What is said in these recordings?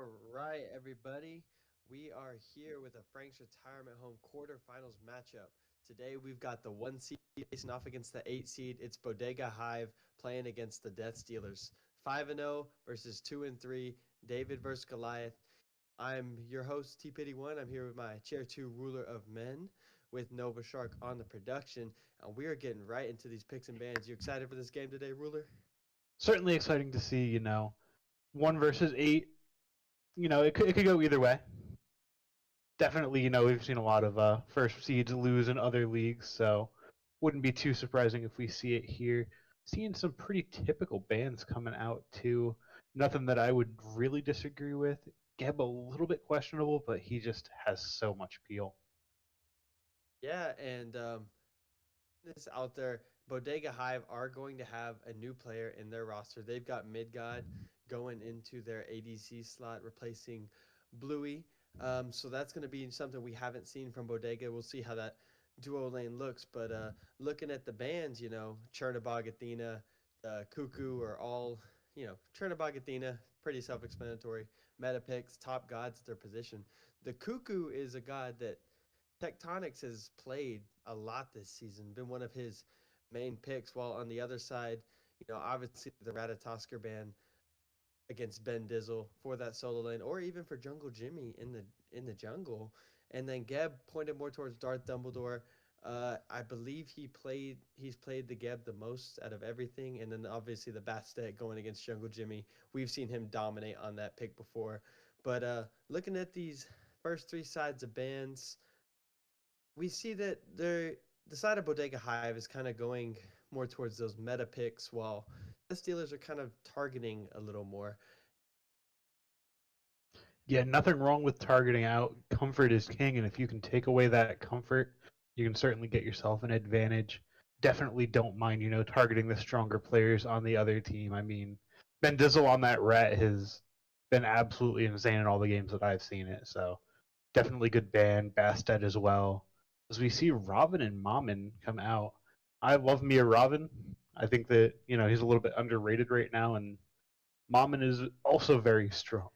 All right, everybody. We are here with a Frank's Retirement Home quarterfinals matchup. Today we've got the 1 seed facing off against the 8 seed. It's Bodega Hive playing against the Death Stealers. 5-0 versus 2-3. David versus Goliath. I'm your host, T Pity One. I'm here with my chair two ruler of men with Nova Shark on the production. And we are getting right into these picks and bans. You excited for this game today, ruler? Certainly exciting to see, one versus eight. It could go either way. Definitely, we've seen a lot of first seeds lose in other leagues, so wouldn't be too surprising if we see it here. Seeing some pretty typical bands coming out too. Nothing that I would really disagree with. Geb a little bit questionable, but he just has so much appeal. Yeah, and this out there, Bodega Hive are going to have a new player in their roster. They've got Midgod going into their ADC slot, replacing Bluey. So that's going to be something we haven't seen from Bodega. We'll see how that duo lane looks. But looking at the bands, Chernabog Athena, Cuckoo are all, Chernabog Athena, pretty self explanatory. Meta picks, top gods at their position. The Cuckoo is a god that Tectonics has played a lot this season, been one of his main picks. While on the other side, obviously the Ratatosker ban against Ben Dizzle for that solo lane, or even for Jungle Jimmy in the jungle. And then Geb pointed more towards Darth Dumbledore. I believe he's played the Geb the most out of everything, and then obviously the Bastet going against Jungle Jimmy. We've seen him dominate on that pick before. But looking at these first three sides of bans, we see that the side of Bodega Hive is kind of going more towards those meta picks, while the Steelers are kind of targeting a little more. Yeah, nothing wrong with targeting out. Comfort is king, and if you can take away that comfort, you can certainly get yourself an advantage. Definitely don't mind, targeting the stronger players on the other team. I mean, Ben Dizzle on that rat has been absolutely insane in all the games that I've seen it. So definitely good ban. Bastet as well. As we see Robin and Mammon come out, I love me a Robin. I think that he's a little bit underrated right now, and Mammon is also very strong.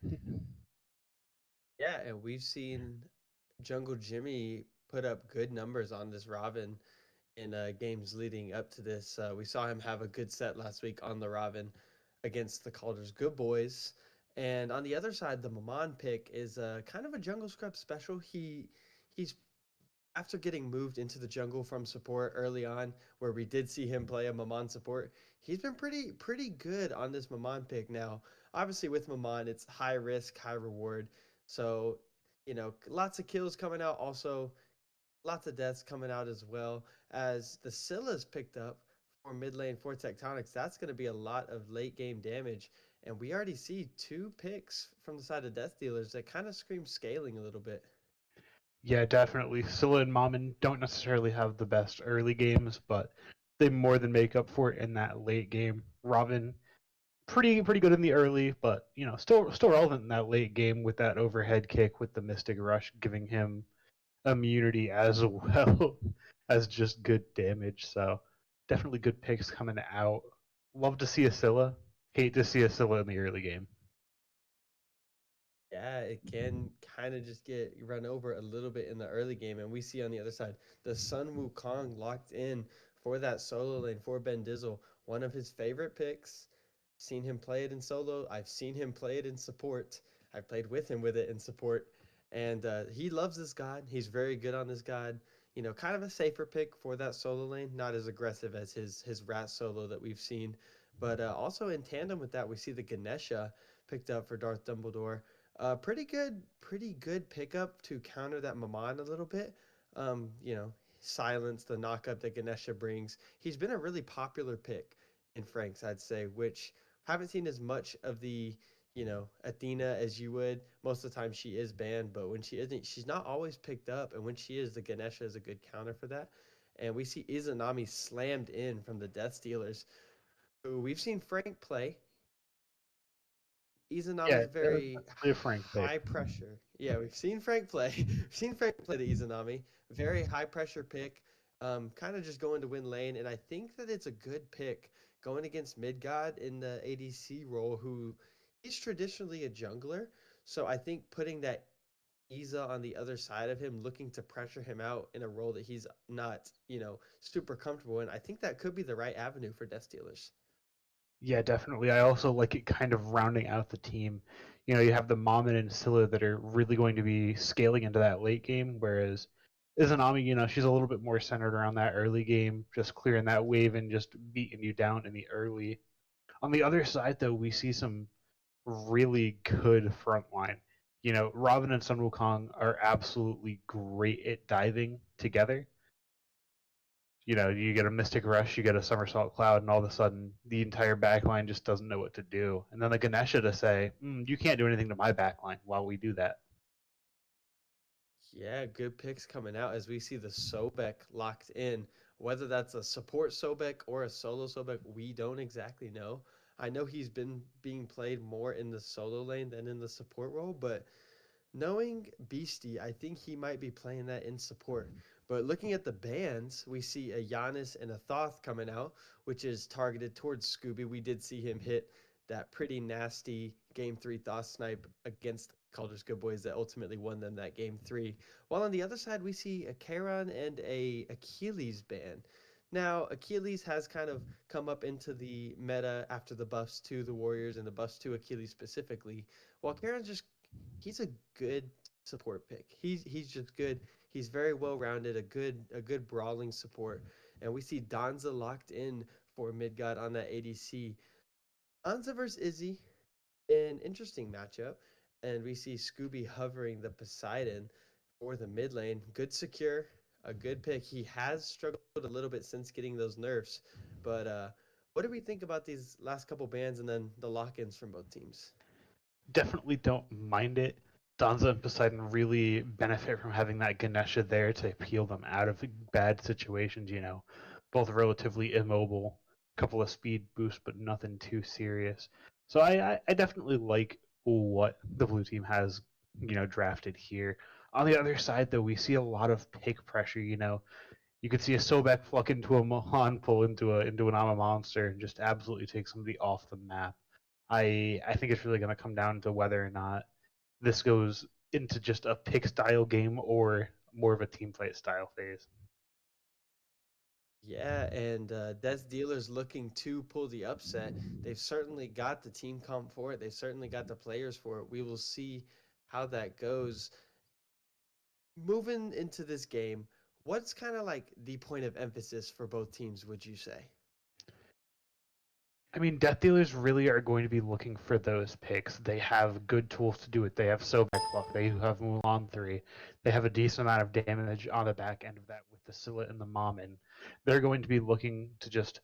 Yeah, and we've seen Jungle Jimmy put up good numbers on this Robin in games leading up to this. We saw him have a good set last week on the Robin against the Calder's Good Boys. And on the other side, the Maman pick is kind of a jungle scrub special. He's after getting moved into the jungle from support early on, where we did see him play a Maman support, he's been pretty good on this Maman pick now. Obviously, with Maman, it's high risk, high reward. So, lots of kills coming out. Also, lots of deaths coming out as well. As the Scylla's picked up for mid lane for Tectonics, that's going to be a lot of late game damage. And we already see two picks from the side of Death Dealers that kind of scream scaling a little bit. Yeah, definitely. Scylla and Mammon don't necessarily have the best early games, but they more than make up for it in that late game. Robin, pretty good in the early, but still relevant in that late game with that overhead kick with the Mystic Rush, giving him immunity as well as just good damage. So definitely good picks coming out. Love to see a Scylla. Hate to see a Scylla in the early game. Yeah, it can kind of just get run over a little bit in the early game. And we see on the other side, the Sun Wukong locked in for that solo lane for Ben Dizzle, one of his favorite picks. Seen him play it in solo. I've seen him play it in support. I've played with him with it in support. And he loves this god. He's very good on this god. Kind of a safer pick for that solo lane, not as aggressive as his rat solo that we've seen. But also in tandem with that, we see the Ganesha picked up for Darth Dumbledore. Pretty good pickup to counter that Maman a little bit. Silence the knockup that Ganesha brings. He's been a really popular pick in Franks, I'd say, which haven't seen as much of the Athena as you would. Most of the time she is banned, but when she isn't, she's not always picked up. And when she is, the Ganesha is a good counter for that. And we see Izanami slammed in from the Death Stealers, who we've seen Frank play. Yeah, Izanami's very definitely a Frank pick. high pressure. Yeah, we've seen Frank play. We've seen Frank play the Izanami. Very high pressure pick. Kind of just going to win lane, and I think that it's a good pick going against Midgod in the ADC role, who he's traditionally a jungler. So I think putting that Iza on the other side of him, looking to pressure him out in a role that he's not, super comfortable in, I think that could be the right avenue for Death Dealers. Yeah, definitely. I also like it kind of rounding out the team. You know, you have the Mammon and Scylla that are really going to be scaling into that late game, whereas Izanami, you know, she's a little bit more centered around that early game, just clearing that wave and just beating you down in the early. On the other side, though, we see some really good front line. You know, Robin and Sun Wukong are absolutely great at diving together. You know, you get a Mystic Rush, you get a Somersault Cloud, and all of a sudden the entire backline just doesn't know what to do. And then the Ganesha to say, you can't do anything to my backline while we do that. Yeah, good picks coming out as we see the Sobek locked in. Whether that's a support Sobek or a solo Sobek, we don't exactly know. I know he's been being played more in the solo lane than in the support role, but knowing Beastie, I think he might be playing that in support. But looking at the bans, we see a Giannis and a Thoth coming out, which is targeted towards Scooby. We did see him hit that pretty nasty game three Thoth snipe against Calder's Good Boys that ultimately won them that game three. While on the other side, we see a Charon and a Achilles ban. Now, Achilles has kind of come up into the meta after the buffs to the Warriors and the buffs to Achilles specifically, while Charon's just he's a good support pick. He's just good. He's very well rounded, a good brawling support. And we see Donza locked in for mid god on that ADC. Donza versus Izzy, an interesting matchup. And we see Scooby hovering the Poseidon for the mid lane. Good secure, a good pick. He has struggled a little bit since getting those nerfs. But what do we think about these last couple bans and then the lock-ins from both teams? Definitely don't mind it. Danza and Poseidon really benefit from having that Ganesha there to peel them out of bad situations, you know. Both relatively immobile, couple of speed boosts, but nothing too serious. So I definitely like what the blue team has, you know, drafted here. On the other side, though, we see a lot of pick pressure, you know. You could see a Sobek pluck into a Mohan, pull into an Ama monster, and just absolutely take somebody off the map. I think it's really going to come down to whether or not this goes into just a pick style game or more of a team fight style phase. Yeah, and Death Dealers looking to pull the upset. They've certainly got the team comp for it. They've certainly got the players for it. We will see how that goes. Moving into this game, what's kind of like the point of emphasis for both teams, would you say? I mean, Death Dealers really are going to be looking for those picks. They have good tools to do it. They have Sobek Luck. They have Mulan 3. They have a decent amount of damage on the back end of that with the Scylla and the Mammon. They're going to be looking to just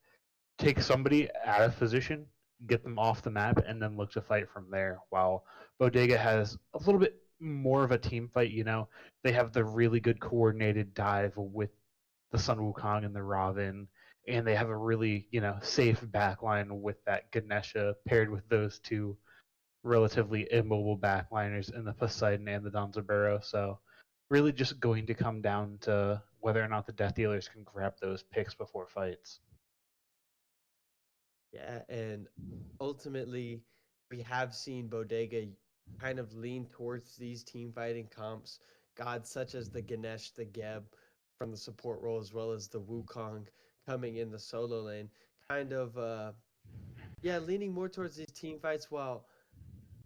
take somebody out of position, get them off the map, and then look to fight from there. While Bodega has a little bit more of a team fight, you know, they have the really good coordinated dive with the Sun Wukong and the Robin, and they have a really, you know, safe backline with that Ganesha paired with those two relatively immobile backliners in the Poseidon and the Danzaburo. So really just going to come down to whether or not the Death Dealers can grab those picks before fights. Yeah, and ultimately, we have seen Bodega kind of lean towards these team fighting comps. Gods such as the Ganesh, the Geb from the support role, as well as the Wukong coming in the solo lane. Kind of, yeah, leaning more towards these team fights while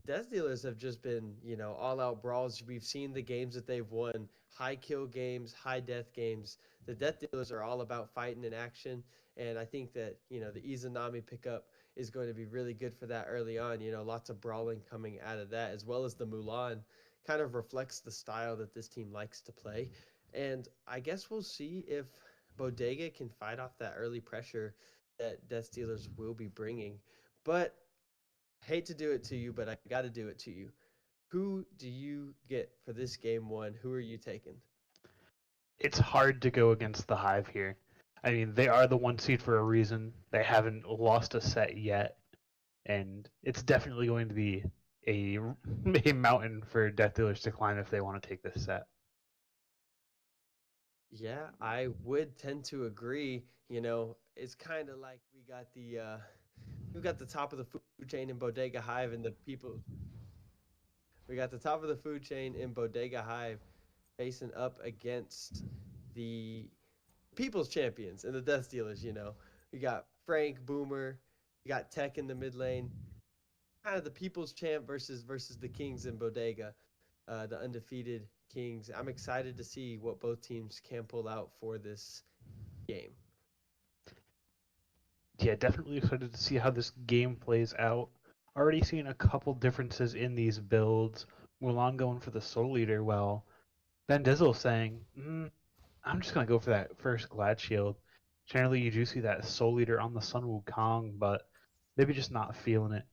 Death Dealers have just been, all out brawls. We've seen the games that they've won, high kill games, high death games. The Death Dealers are all about fighting and action. And I think that, the Izanami pickup is going to be really good for that early on. Lots of brawling coming out of that, as well as the Mulan kind of reflects the style that this team likes to play. And I guess we'll see if Bodega can fight off that early pressure that Death Dealers will be bringing. But hate to do it to you, but I got to do it to you. Who do you get for this game one? Who are you taking? It's hard to go against the Hive here. I mean, they are the one seed for a reason. They haven't lost a set yet, and it's definitely going to be a a mountain for Death Dealers to climb if they want to take this set. Yeah, I would tend to agree. It's kind of like we got the top of the food chain in Bodega Hive, and the people We got the top of the food chain in Bodega Hive facing up against the People's Champions and the Death Dealers. We got Frank Boomer, we got Tech in the mid lane, kind of the People's Champ versus the Kings in Bodega, the undefeated Kings. I'm excited to see what both teams can pull out for this game. Yeah, definitely excited to see how this game plays out. Already seen a couple differences in these builds. Mulan going for the Soul Leader, while Ben Dizzle saying, I'm just going to go for that first Glad Shield. Generally, you do see that Soul Leader on the Sun Wukong, but maybe just not feeling it.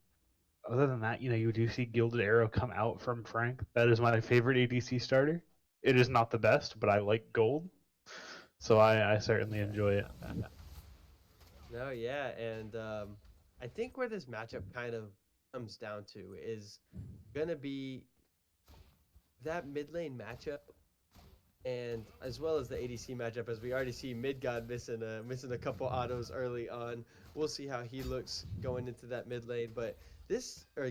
Other than that, you do see Gilded Arrow come out from Frank. That is my favorite ADC starter. It is not the best, but I like gold, so I certainly enjoy it. No, yeah, and I think where this matchup kind of comes down to is gonna be that mid lane matchup, and as well as the ADC matchup, as we already see Midgod missing a couple autos early on. We'll see how he looks going into that mid lane, but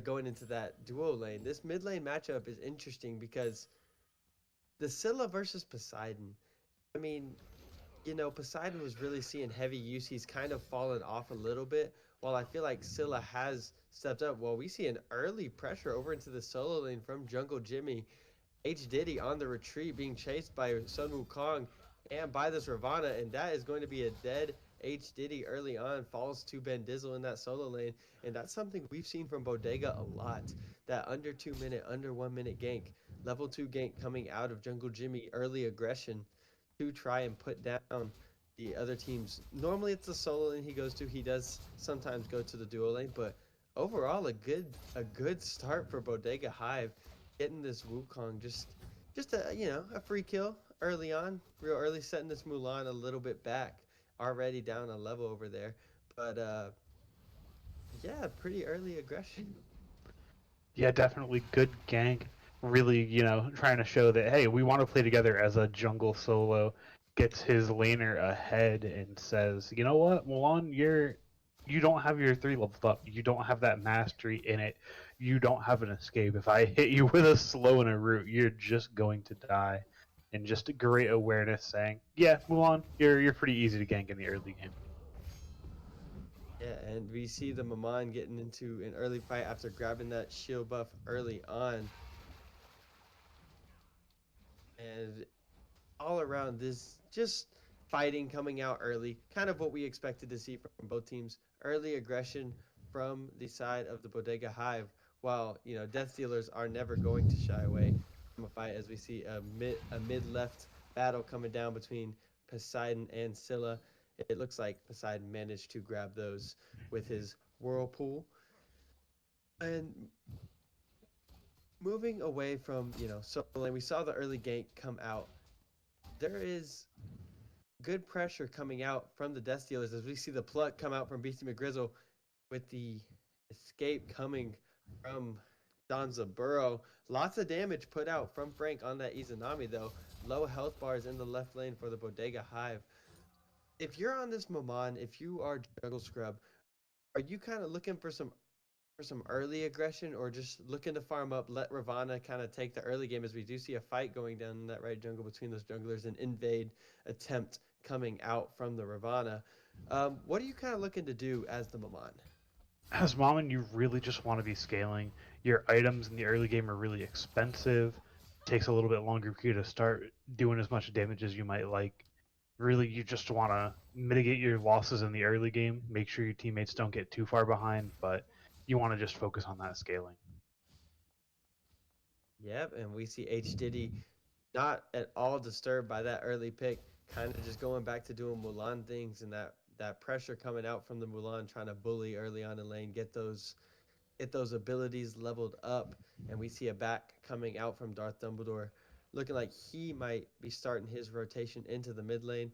going into that duo lane, this mid lane matchup is interesting because the Scylla versus Poseidon. I mean, Poseidon was really seeing heavy use. He's kind of fallen off a little bit, while I feel like Scylla has stepped up. Well, we see an early pressure over into the solo lane from Jungle Jimmy. H. Diddy on the retreat being chased by Sun Wukong and by this Ravana, and that is going to be a dead H. Diddy early on. Falls to Ben Dizzle in that solo lane, and that's something we've seen from Bodega a lot. That under 2 minute, under 1 minute gank, level 2 gank coming out of Jungle Jimmy, early aggression to try and put down the other teams. Normally it's the solo lane he goes to. He does sometimes go to the duo lane, but overall a good start for Bodega Hive, getting this Wukong just a free kill early on, real early, setting this Mulan a little bit back, already down a level over there. But yeah, pretty early aggression. Yeah, definitely good gank. Really, trying to show that hey, we want to play together as a jungle solo. Gets his laner ahead and says, you know what, Mulan, you don't have your 3 leveled up. You don't have that mastery in it. You don't have an escape. If I hit you with a slow and a root, you're just going to die. And just a great awareness saying, yeah, Mulan, you're pretty easy to gank in the early game. Yeah, and we see the Maman getting into an early fight after grabbing that shield buff early on. And all around this, just fighting coming out early, kind of what we expected to see from both teams. Early aggression from the side of the Bodega Hive, while Death Dealers are never going to shy away from a fight, as we see a mid left battle coming down between Poseidon and Scylla. It looks like Poseidon managed to grab those with his whirlpool. And moving away from solo lane, we saw the early gank come out. There is good pressure coming out from the Death Dealers, as we see the pluck come out from Beastie McGrizzle, with the escape coming from Donza Burrow. Lots of damage put out from Frank on that Izanami, though. Low health bars in the left lane for the Bodega Hive. If you're on this Maman, if you are Juggle Scrub, are you kind of looking for some early aggression, or just looking to farm up, let Ravana kind of take the early game, as we do see a fight going down in that right jungle between those junglers, an invade attempt coming out from the Ravana. What are you kind of looking to do as the Maman? As Mammon, you really just want to be scaling. Your items in the early game are really expensive. It takes a little bit longer for you to start doing as much damage as you might like. Really, you just want to mitigate your losses in the early game, make sure your teammates don't get too far behind, but you want to just focus on that scaling. Yep, and we see H Diddy not at all disturbed by that early pick, kind of just going back to doing Mulan things, and that pressure coming out from the Mulan, trying to bully early on in lane, get those abilities leveled up. And we see a back coming out from Darth Dumbledore, looking like he might be starting his rotation into the mid lane,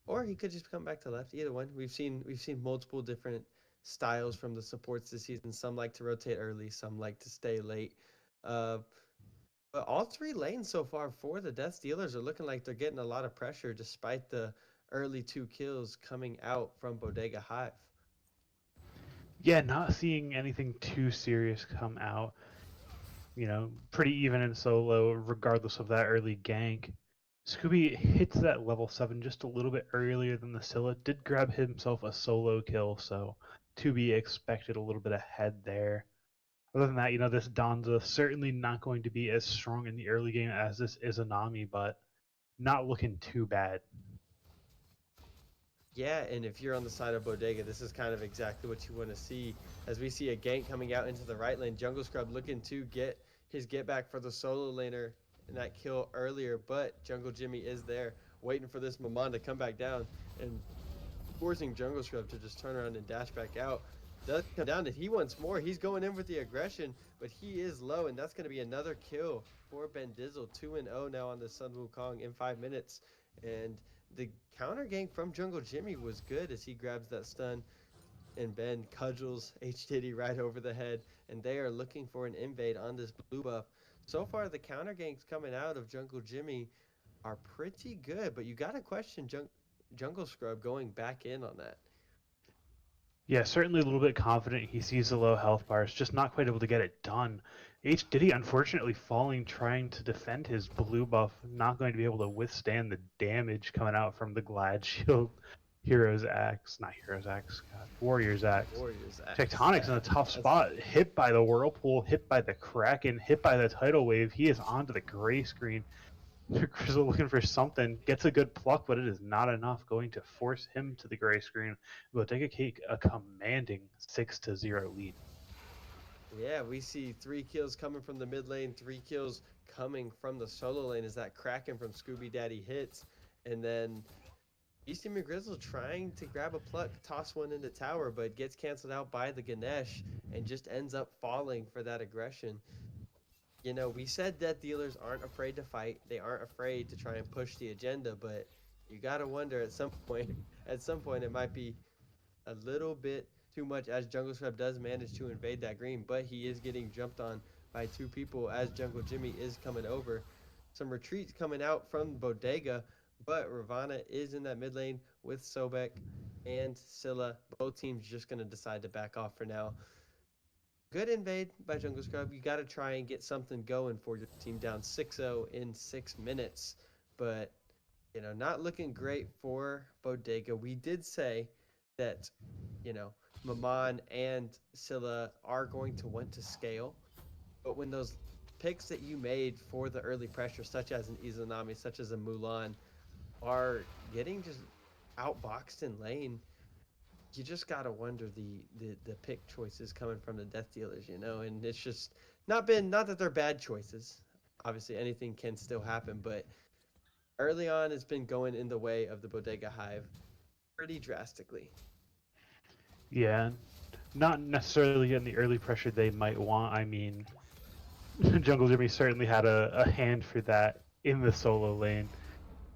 or he could just come back to left. Either one. We've seen multiple different styles from the supports this season. Some like to rotate early, some like to stay late. Uh, but all three lanes so far for the Death Dealers are looking like they're getting a lot of pressure, despite the early 2 kills coming out from Bodega Hive. Yeah, not seeing anything too serious come out. Pretty even in solo, regardless of that early gank. Scooby hits that level 7 just a little bit earlier than the Scylla, did grab himself a solo kill, so to be expected a little bit ahead there. Other than that, this Donza certainly not going to be as strong in the early game as this Izanami, but not looking too bad. Yeah, and if you're on the side of Bodega, this is kind of exactly what you want to see. As we see a gank coming out into the right lane, Jungle Scrub looking to get his get back for the solo laner in that kill earlier, but Jungle Jimmy is there waiting for this Maman to come back down and forcing Jungle Scrub to just turn around and dash back out. Does come down and he wants more. He's going in with the aggression, but he is low, and that's going to be another kill for Ben Dizzle. 2-0 now on the Sun Wukong in 5 minutes. And the counter gank from Jungle Jimmy was good as he grabs that stun and Ben cudgels H Diddy right over the head, and they are looking for an invade on this blue buff. So far, the counter ganks coming out of Jungle Jimmy are pretty good, but you got to question Jungle Scrub going back in on that. Yeah, certainly a little bit confident. He sees the low health bars, just not quite able to get it done. H. Diddy unfortunately falling trying to defend his blue buff, not going to be able to withstand the damage coming out from the Glad Shield. Hero's Axe, not Hero's Axe, God, Warrior's Axe. Warriors Axe. Tectonic's in a tough That's spot, hit by the Whirlpool, hit by the Kraken, hit by the Tidal Wave. He is onto the gray screen. Grizzle looking for something, gets a good pluck, but it is not enough. Going to force him to the gray screen. Bodega Cake a commanding 6-0 lead. Yeah, we see 3 kills coming from the mid lane, 3 kills coming from the solo lane as that Kraken from Scooby Daddy hits. And then Beastie McGrizzle trying to grab a pluck, toss one into tower, but gets canceled out by the Ganesh and just ends up falling for that aggression. We said death dealers aren't afraid to fight. They aren't afraid to try and push the agenda, but you got to wonder at some point it might be a little bit too much as Jungle Scrub does manage to invade that green, but he is getting jumped on by 2 people as Jungle Jimmy is coming over. Some retreats coming out from Bodega, but Ravana is in that mid lane with Sobek and Scylla. Both teams just going to decide to back off for now. Good invade by Jungle Scrub. You got to try and get something going for your team down 6-0 in 6 minutes, but not looking great for Bodega. We did say that, Maman and Scylla are going to want to scale, but when those picks that you made for the early pressure, such as an Izanami, such as a Mulan, are getting just outboxed in lane, you just gotta wonder the pick choices coming from the death dealers, and it's just not that they're bad choices. Obviously, anything can still happen, but early on, it's been going in the way of the Bodega Hive pretty drastically. Yeah, not necessarily getting the early pressure they might want. I mean, Jungle Jimmy certainly had a hand for that in the solo lane.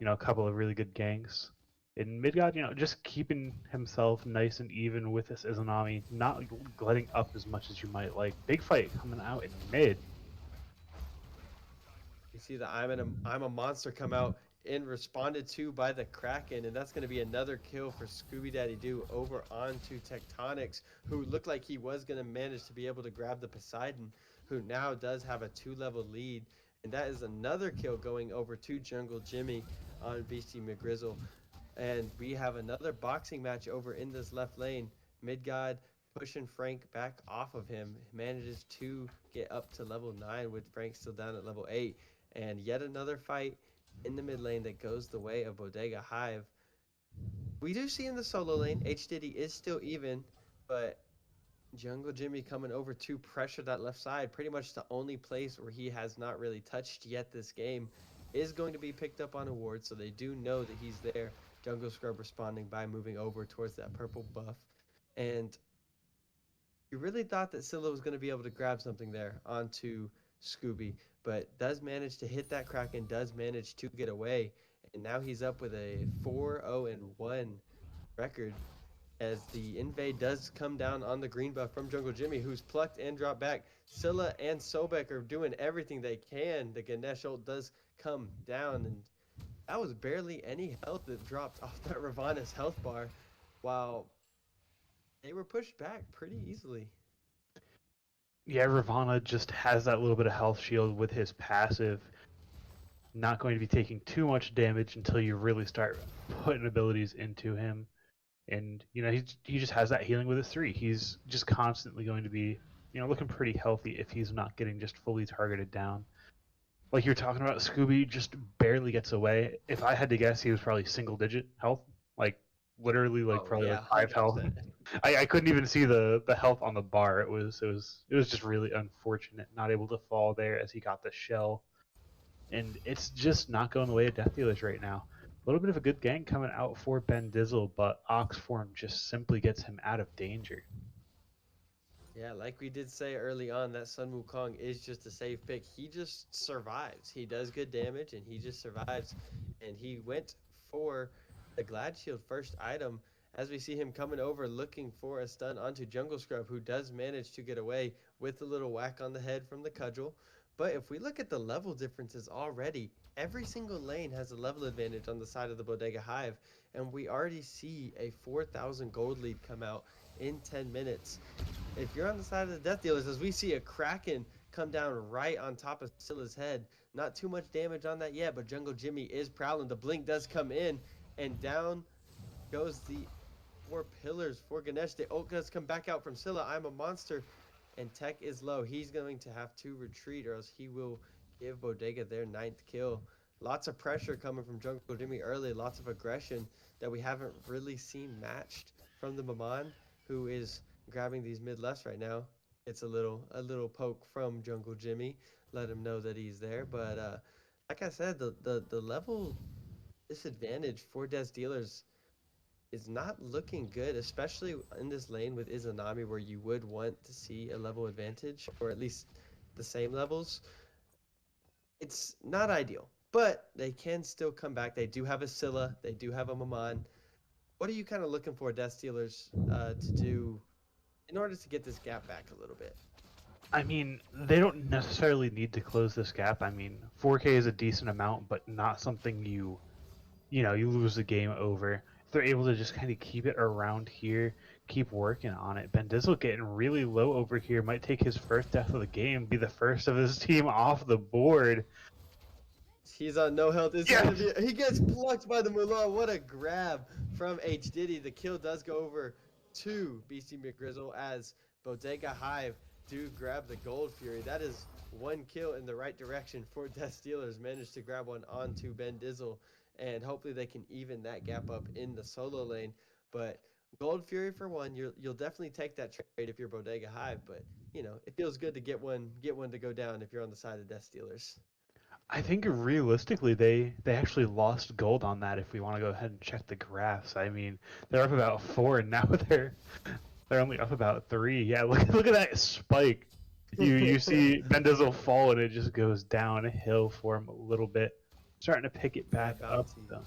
A couple of really good ganks. In Midgard, just keeping himself nice and even with this Izanami, not letting up as much as you might like. Big fight coming out in mid. You see the I'm a monster come out and responded to by the Kraken, and that's going to be another kill for Scooby Daddy Doo over onto Tectonics, who looked like he was going to manage to be able to grab the Poseidon, who now does have a 2-level lead, and that is another kill going over to Jungle Jimmy on Beastie McGrizzle. And we have another boxing match over in this left lane. Midgod pushing Frank back off of him, manages to get up to level 9 with Frank still down at level 8. And yet another fight in the mid lane that goes the way of Bodega Hive. We do see in the solo lane, H Diddy is still even, but Jungle Jimmy coming over to pressure that left side, pretty much the only place where he has not really touched yet this game, is going to be picked up on awards, so they do know that he's there. Jungle Scrub responding by moving over towards that purple buff. And you really thought that Scylla was going to be able to grab something there onto Scooby, but does manage to hit that Kraken, does manage to get away, and now he's up with a 4-0-1 record as the invade does come down on the green buff from Jungle Jimmy, who's plucked and dropped back. Scylla and Sobek are doing everything they can. The Ganesh ult does come down, and that was barely any health that dropped off that Ravana's health bar, while they were pushed back pretty easily. Yeah, Ravana just has that little bit of health shield with his passive. Not going to be taking too much damage until you really start putting abilities into him. And he just has that healing with his 3. He's just constantly going to be looking pretty healthy if he's not getting just fully targeted down. Like you're talking about, Scooby just barely gets away. If I had to guess, he was probably single digit health, like literally like Oh probably yeah, like 5 health. 100%. I couldn't even see the health on the bar. It was just really unfortunate not able to fall there as he got the shell, and it's just not going the way of Death Dealers right now. A little bit of a good gang coming out for Ben Dizzle, but Oxform just simply gets him out of danger. Yeah, like we did say early on, that Sun Wukong is just a safe pick. He just survives. He does good damage and he just survives. And he went for the Glad Shield first item as we see him coming over looking for a stun onto Jungle Scrub, who does manage to get away with a little whack on the head from the cudgel. But if we look at the level differences already, every single lane has a level advantage on the side of the Bodega Hive. And we already see a 4,000 gold lead come out in 10 minutes. If you're on the side of the Death Dealers, as we see a Kraken come down right on top of Scylla's head, not too much damage on that yet, but Jungle Jimmy is prowling. The blink does come in, and down goes the 4 pillars for Ganesh. The ult does come back out from Scylla. I'm a monster, and Tech is low. He's going to have to retreat, or else he will give Bodega their 9th kill. Lots of pressure coming from Jungle Jimmy early, lots of aggression that we haven't really seen matched from the Maman, who is grabbing these mid lefts right now. It's a little poke from Jungle Jimmy, let him know that he's there. But like I said, the level disadvantage for Des Dealers is not looking good, especially in this lane with Izanami, where you would want to see a level advantage, or at least the same levels. It's not ideal, but they can still come back. They do have a Scylla, they do have a Maman. What are you kind of looking for Death Stealers to do in order to get this gap back a little bit? I mean, they don't necessarily need to close this gap. I mean, 4K is a decent amount, but not something you lose the game over. If they're able to just kind of keep it around here, keep working on it. Ben Dizzle getting really low over here might take his first death of the game, be the first of his team off the board. He's on no health. It's Yeah, gonna be. He gets plucked by the Mulan. What a grab from H Diddy. The kill does go over to BC McGrizzle as Bodega Hive do grab the Gold Fury. That is one kill in the right direction for Death Stealers. Managed to grab one onto Ben Dizzle, and hopefully they can even that gap up in the solo lane. But Gold Fury for one, you'll definitely take that trade if you're Bodega Hive. But it feels good to get one to go down if you're on the side of Death Stealers. I think realistically they actually lost gold on that. If we want to go ahead and check the graphs, I mean they're up about 4, and now they're only up about 3. Yeah, look at that spike. You see Mendoza fall and it just goes downhill for him a little bit, starting to pick it back That up bounty. though.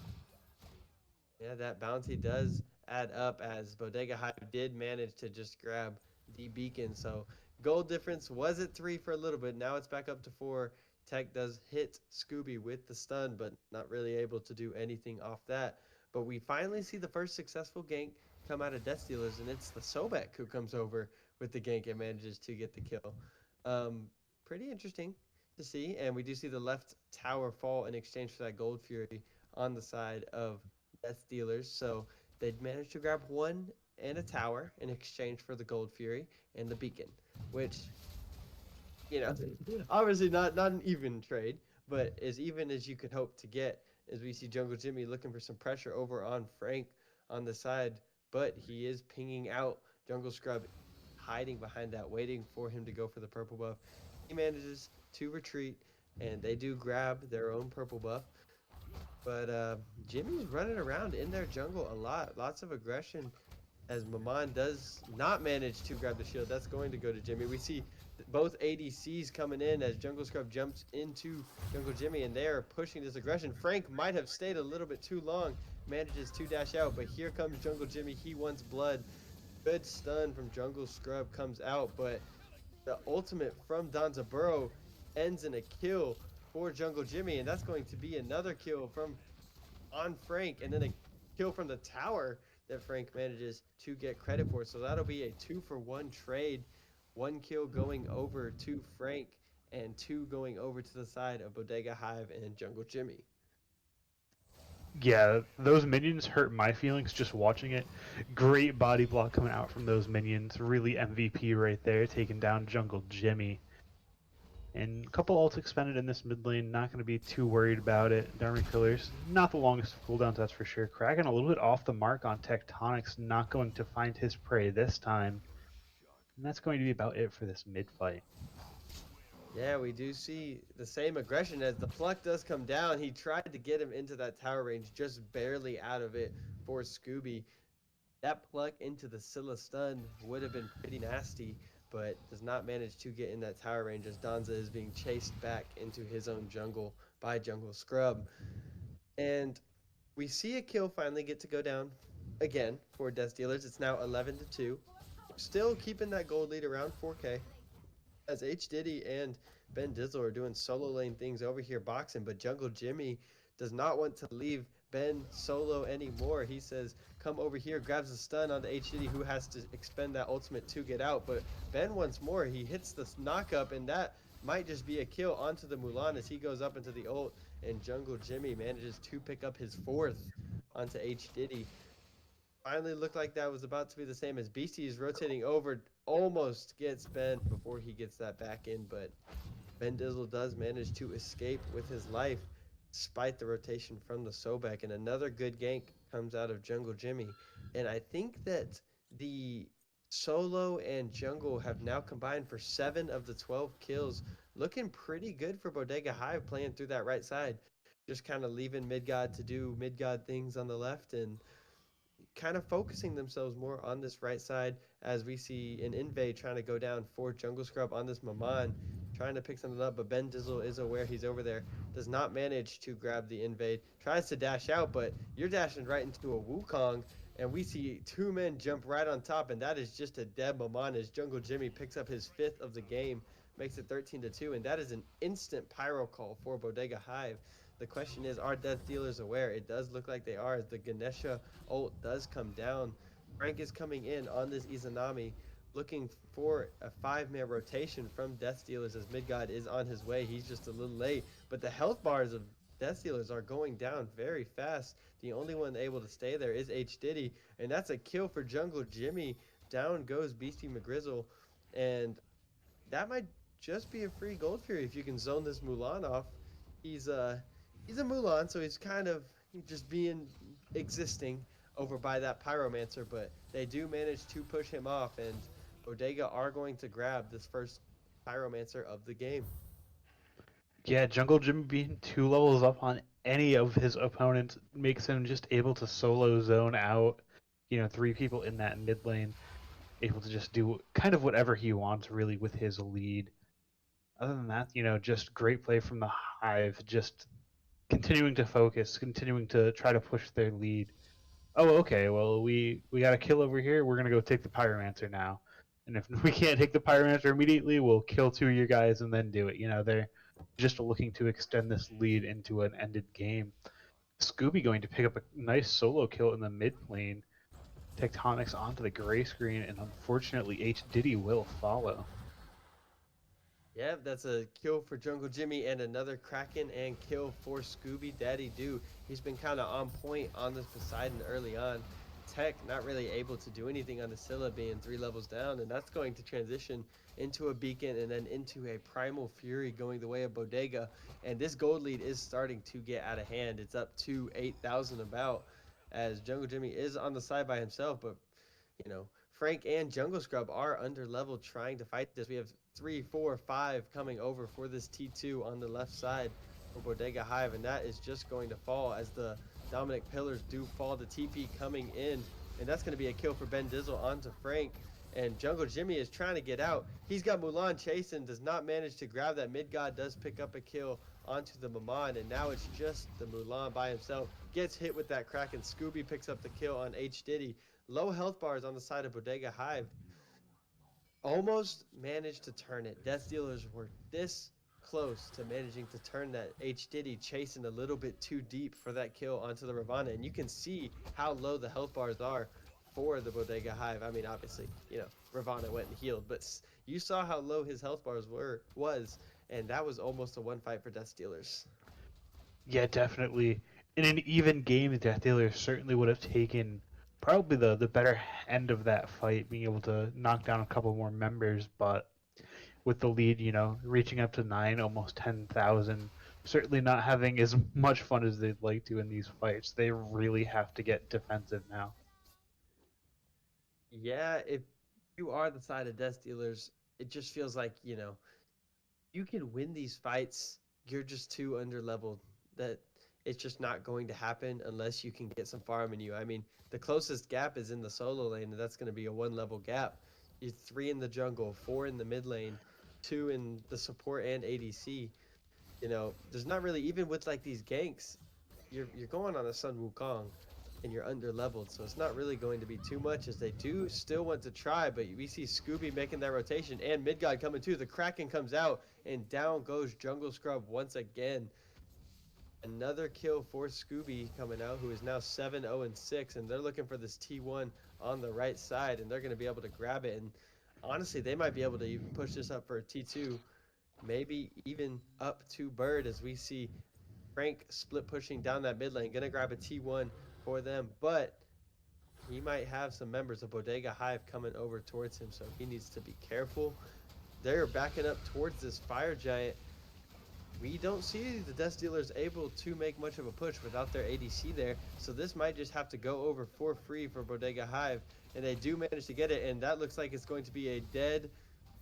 Yeah, that bounty does add up as Bodega Hive did manage to just grab the beacon. So gold difference was at 3 for a little bit. Now it's back up to 4. Tech does hit Scooby with the stun, but not really able to do anything off that. But we finally see the first successful gank come out of Death Stealers, and it's the Sobek who comes over with the gank and manages to get the kill. Um, Pretty interesting to see, and we do see the left tower fall in exchange for that Gold Fury on the side of Death Dealers. So they'd managed to grab one and a tower in exchange for the Gold Fury and the beacon, which you know, obviously not an even trade, but as even as you could hope to get. As we see Jungle Jimmy looking for some pressure over on Frank on the side, but he is pinging out Jungle Scrub, hiding behind that, waiting for him to go for the purple buff. He manages to retreat, and they do grab their own purple buff. But Jimmy's running around in their jungle a lot. Lots of aggression as Maman does not manage to grab the shield. That's going to go to Jimmy. We see both ADCs coming in as Jungle Scrub jumps into Jungle Jimmy, and they are pushing this aggression. Frank might have stayed a little bit too long, manages to dash out, but here comes Jungle Jimmy. He wants blood. Good stun from Jungle Scrub comes out, but the ultimate from Danzaburo ends in a kill for Jungle Jimmy, and that's going to be another kill from on Frank, and then a kill from the tower that Frank manages to get credit for. So that'll be a 2-for-1 trade 1 kill going over to Frank, and 2 going over to the side of Bodega Hive and Jungle Jimmy. Yeah, those minions hurt my feelings just watching it. Great body block coming out from those minions. Really MVP right there, taking down Jungle Jimmy. And a couple ults expended in this mid lane, not going to be too worried about it. Dharmic Pillars, not the longest cooldowns, that's for sure. Kraken a little bit off the mark on Tectonics, not going to find his prey this time. And that's going to be about it for this mid fight. Yeah, we do see the same aggression as the pluck does come down. He tried to get him into that tower range, just barely out of it for Scooby. That pluck into the Scylla stun would have been pretty nasty, but does not manage to get in that tower range as Donza is being chased back into his own jungle by Jungle Scrub. And we see a kill finally get to go down again for Death Dealers. It's now 11-2. Still keeping that gold lead around 4K as H Diddy and Ben Dizzle are doing solo lane things over here boxing, but Jungle Jimmy does not want to leave Ben solo anymore. He says, come over here, grabs a stun onto H Diddy, who has to expend that ultimate to get out. But Ben once more, he hits the knock up, and that might just be a kill onto the Mulan as he goes up into the ult, and Jungle Jimmy manages to pick up his 4th onto H Diddy. Finally looked like that was about to be the same as Beastie is rotating over, almost gets Ben before he gets that back in, but Ben Dizzle does manage to escape with his life despite the rotation from the Sobek, and another good gank comes out of Jungle Jimmy. And I think that the solo and jungle have now combined for 7 of the 12 kills, looking pretty good for Bodega Hive playing through that right side. Just kind of leaving Midgod to do Midgod things on the left and kind of focusing themselves more on this right side as we see an invade trying to go down for Jungle Scrub on this Maman, trying to pick something up, but Ben Dizzle is aware he's over there, does not manage to grab the invade, tries to dash out, but you're dashing right into a Wukong, and we see 2 men jump right on top, and that is just a dead Maman as Jungle Jimmy picks up his 5th of the game, makes it 13-2, and that is an instant pyro call for Bodega Hive. The question is, are Death Dealers aware? It does look like they are, as the Ganesha ult does come down. Frank is coming in on this Izanami, looking for a 5-man rotation from Death Dealers as Midgod is on his way. He's just a little late, but the health bars of Death Dealers are going down very fast. The only one able to stay there is H Diddy, and that's a kill for Jungle Jimmy. Down goes Beastie McGrizzle, and that might just be a free Gold Fury if you can zone this Mulan off. He's a Mulan, so he's kind of just being existing over by that Pyromancer, but they do manage to push him off, and Bodega are going to grab this first Pyromancer of the game. Yeah, Jungle Jimmy being 2 levels up on any of his opponents makes him just able to solo zone out, 3 people in that mid lane, able to just do kind of whatever he wants really with his lead. Other than that, just great play from the Hive, just continuing to focus, continuing to try to push their lead. Oh, okay, well we got a kill over here. We're gonna go take the Pyromancer now, and if we can't take the Pyromancer immediately, we'll kill 2 of your guys and then do it. They're just looking to extend this lead into an ended game. Scooby going to pick up a nice solo kill in the mid lane. Tectonics onto the gray screen, and unfortunately H Diddy will follow. Yeah, that's a kill for Jungle Jimmy and another Kraken and kill for Scooby Daddy Doo. He's been kind of on point on this Poseidon early on. Tech not really able to do anything on the Scylla being 3 levels down, and that's going to transition into a beacon and then into a Primal Fury going the way of Bodega. And this gold lead is starting to get out of hand. It's up to 8,000 about as Jungle Jimmy is on the side by himself, but Frank and Jungle Scrub are under level trying to fight this. We have 3, 4, 5 coming over for this T2 on the left side for Bodega Hive, and that is just going to fall as the Dominic Pillars do fall. The TP coming in, and that's going to be a kill for Ben Dizzle onto Frank. And Jungle Jimmy is trying to get out. He's got Mulan chasing, does not manage to grab that. Midgod does pick up a kill onto the Maman, and now it's just the Mulan by himself. Gets hit with that Kraken. Scooby picks up the kill on H Diddy. Low health bars on the side of Bodega Hive. Almost managed to turn it. Death Dealers were this close to managing to turn that. H Diddy chasing a little bit too deep for that kill onto the Ravana, and you can see how low the health bars are for the Bodega Hive. I mean, obviously, Ravana went and healed, but you saw how low his health bars was, and that was almost a one fight for Death Stealers. Yeah, definitely. In an even game, the Death Dealers certainly would have taken probably the better end of that fight, being able to knock down a couple more members. But with the lead, reaching up to 9, almost 10,000, certainly not having as much fun as they'd like to in these fights. They really have to get defensive now. Yeah, if you are the side of Death Dealers, it just feels like, you can win these fights. You're just too under leveled that it's just not going to happen unless you can get some farm in you. I mean, the closest gap is in the solo lane, and that's going to be a one level gap. You're 3 in the jungle, 4 in the mid lane, 2 in the support and ADC. There's not really, even with like these ganks, you're going on a Sun Wukong and you're under leveled, so it's not really going to be too much as they do still want to try. But we see Scooby making that rotation and Midgod coming too. The Kraken comes out and down goes Jungle Scrub once again. Another kill for Scooby coming out, who is now 7-0-6, and they're looking for this T1 on the right side, and they're going to be able to grab it. And honestly, they might be able to even push this up for a T2, maybe even up to Bird, as we see Frank split pushing down that mid lane, gonna grab a T1 for them, but he might have some members of Bodega Hive coming over towards him, so he needs to be careful. They're backing up towards this Fire Giant. We don't see the Death Dealers able to make much of a push without their ADC there, so this might just have to go over for free for Bodega Hive, and they do manage to get it, and that looks like it's going to be a dead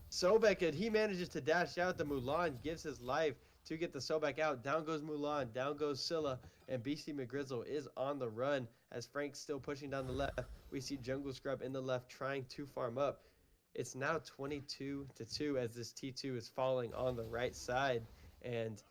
Sobek, and he manages to dash out. The Mulan gives his life to get the Sobek out. Down goes Mulan, down goes Scylla, and BC McGrizzle is on the run as Frank's still pushing down the left. We see Jungle Scrub in the left trying to farm up. It's now 22-2 as this T2 is falling on the right side, and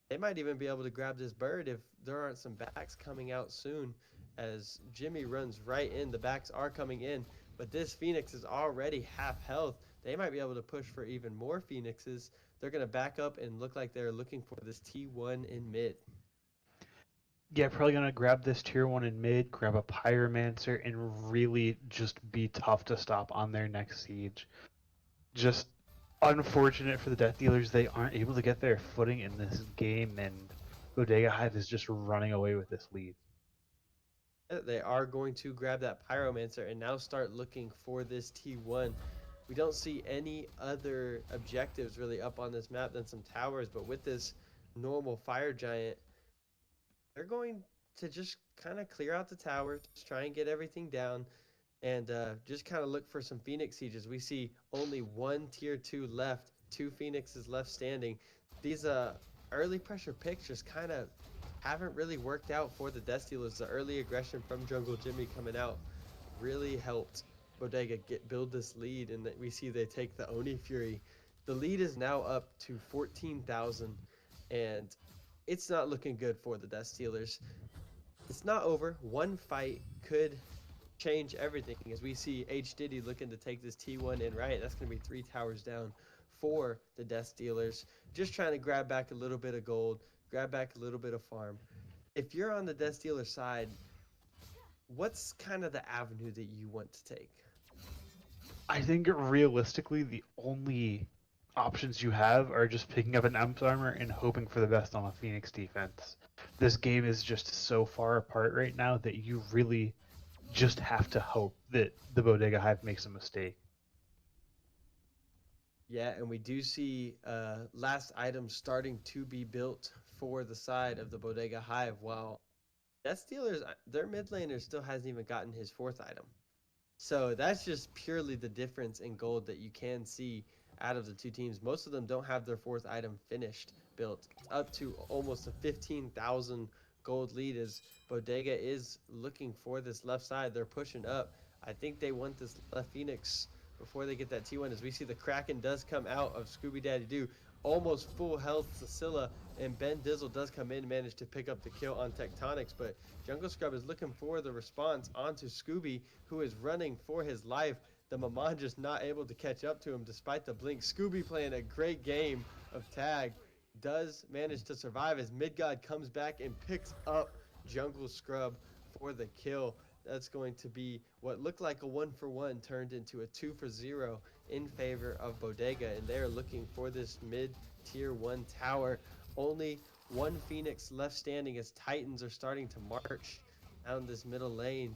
they might even be able to grab this bird if there aren't some backs coming out soon, as Jimmy runs right in. The backs are coming in, but this Phoenix is already half health. They might be able to push for even more Phoenixes. They're going to back up and look like they're looking for this T1 in mid. Yeah, probably gonna grab this tier 1 in mid, grab a Pyromancer, and really just be tough to stop on their next siege. Just unfortunate for the Death Dealers, they aren't able to get their footing in this game, and Bodega Hive is just running away with this lead. They are going to grab that Pyromancer and now start looking for this T1. We don't see any other objectives really up on this map than some towers, but with this normal Fire Giant, they're going to just kind of clear out the towers, try and get everything down, and just kind of look for some Phoenix sieges. We see only one tier 2 left, 2 Phoenixes left standing. These early pressure picks just kind of haven't really worked out for the Death Stealers. The early aggression from Jungle Jimmy coming out really helped Bodega build this lead, and that we see they take the Oni Fury. The lead is now up to 14,000, and it's not looking good for the Death Stealers. It's not over. One fight could change everything, as we see H Diddy looking to take this T1 in right. That's going to be 3 towers down for the Death Stealers. Just trying to grab back a little bit of gold, grab back a little bit of farm. If you're on the Death Stealer side, what's kind of the avenue that you want to take? I think realistically, the only options you have are just picking up an Emp armor and hoping for the best on a Phoenix defense. This game is just so far apart right now that you really just have to hope that the Bodega Hive makes a mistake. Yeah, and we do see last items starting to be built for the side of the Bodega Hive, while Death Stealers, their mid laner still hasn't even gotten his 4th item. So that's just purely the difference in gold that you can see out of the two teams. Most of them don't have their 4th item finished built. It's up to almost a 15,000 gold lead as Bodega is looking for this left side. They're pushing up. I think they want this left Phoenix before they get that T1, as we see the Kraken does come out of Scooby Daddy Doo. Almost full health Cecilia, and Ben Dizzle does come in and manage to pick up the kill on Tectonics, but Jungle Scrub is looking for the response onto Scooby, who is running for his life. The Maman just not able to catch up to him despite the blink. Scooby playing a great game of tag, does manage to survive as Midgod comes back and picks up Jungle Scrub for the kill. That's going to be what looked like a 1-for-1 turned into a 2-for-0 in favor of Bodega, and they're looking for this mid tier 1 tower. Only one Phoenix left standing as Titans are starting to march down this middle lane.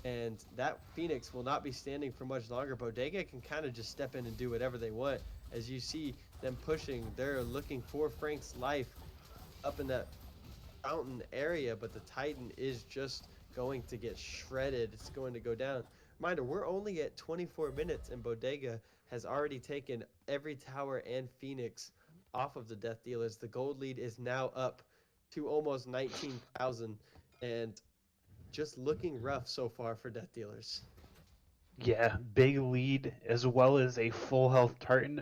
And that Phoenix will not be standing for much longer. Bodega can kind of just step in and do whatever they want. As you see them pushing, they're looking for Frank's life up in that fountain area, but the Titan is just going to get shredded. It's going to go down. Reminder, we're only at 24 minutes, and Bodega has already taken every tower and Phoenix off of the Death Dealers. The gold lead is now up to almost 19,000, and just looking rough so far for Death Dealers. Yeah, big lead as well as a full health Titan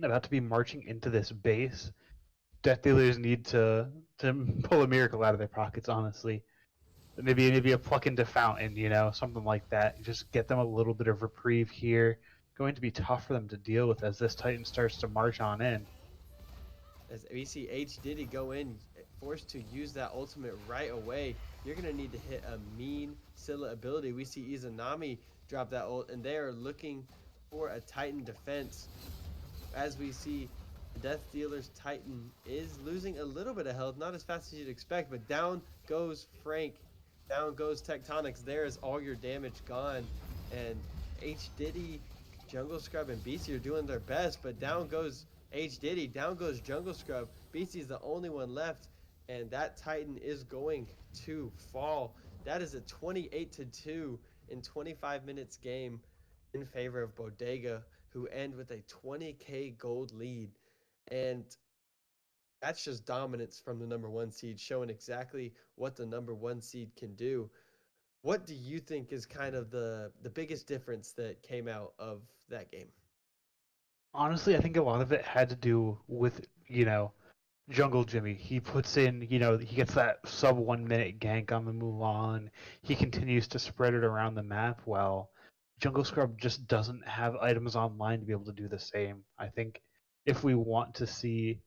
about to be marching into this base. Death Dealers need to pull a miracle out of their pockets, honestly. Maybe a pluck into fountain, something like that. Just get them a little bit of reprieve here. Going to be tough for them to deal with as this Titan starts to march on in. As we see H Diddy go in, forced to use that ultimate right away, you're going to need to hit a mean Scylla ability. We see Izanami drop that ult, and they are looking for a Titan defense. As we see, Death Dealer's Titan is losing a little bit of health, not as fast as you'd expect, but down goes Frank. Down goes Tectonics. There is all your damage gone. And H Diddy, Jungle Scrub, and Beastie are doing their best, but down goes H Diddy, down goes Jungle Scrub. Beastie's the only one left, and that Titan is going to fall. That is a 28-2 in 25 minutes game in favor of Bodega, who end with a 20k gold lead. And that's just dominance from the number 1 seed, showing exactly what the number 1 seed can do. What do you think is kind of the biggest difference that came out of that game? Honestly, I think a lot of it had to do with, Jungle Jimmy. He puts in, he gets that sub 1 minute gank on the Mulan. He continues to spread it around the map well. Jungle Scrub just doesn't have items online to be able to do the same. I think if we want to see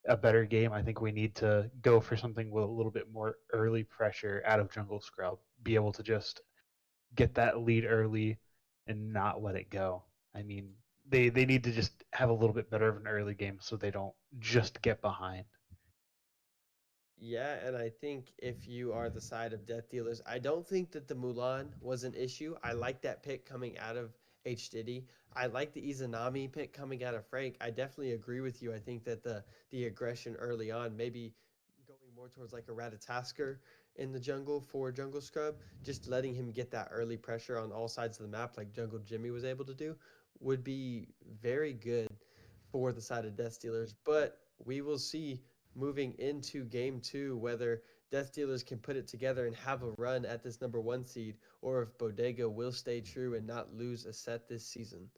a better game, I think we need to go for something with a little bit more early pressure out of Jungle Scrub. Be able to just get that lead early and not let it go. I mean, they need to just have a little bit better of an early game so they don't just get behind. Yeah, and I think if you are the side of Death Dealers, I don't think that the Mulan was an issue. I like that pick coming out of H Diddy. I like the Izanami pick coming out of Frank. I definitely agree with you. I think that the aggression early on, maybe going more towards like a Ratatasker in the jungle for Jungle Scrub, just letting him get that early pressure on all sides of the map like Jungle Jimmy was able to do, would be very good for the side of Death Dealers. But we will see moving into game 2 whether Death Dealers can put it together and have a run at this number 1 seed, or if Bodega will stay true and not lose a set this season.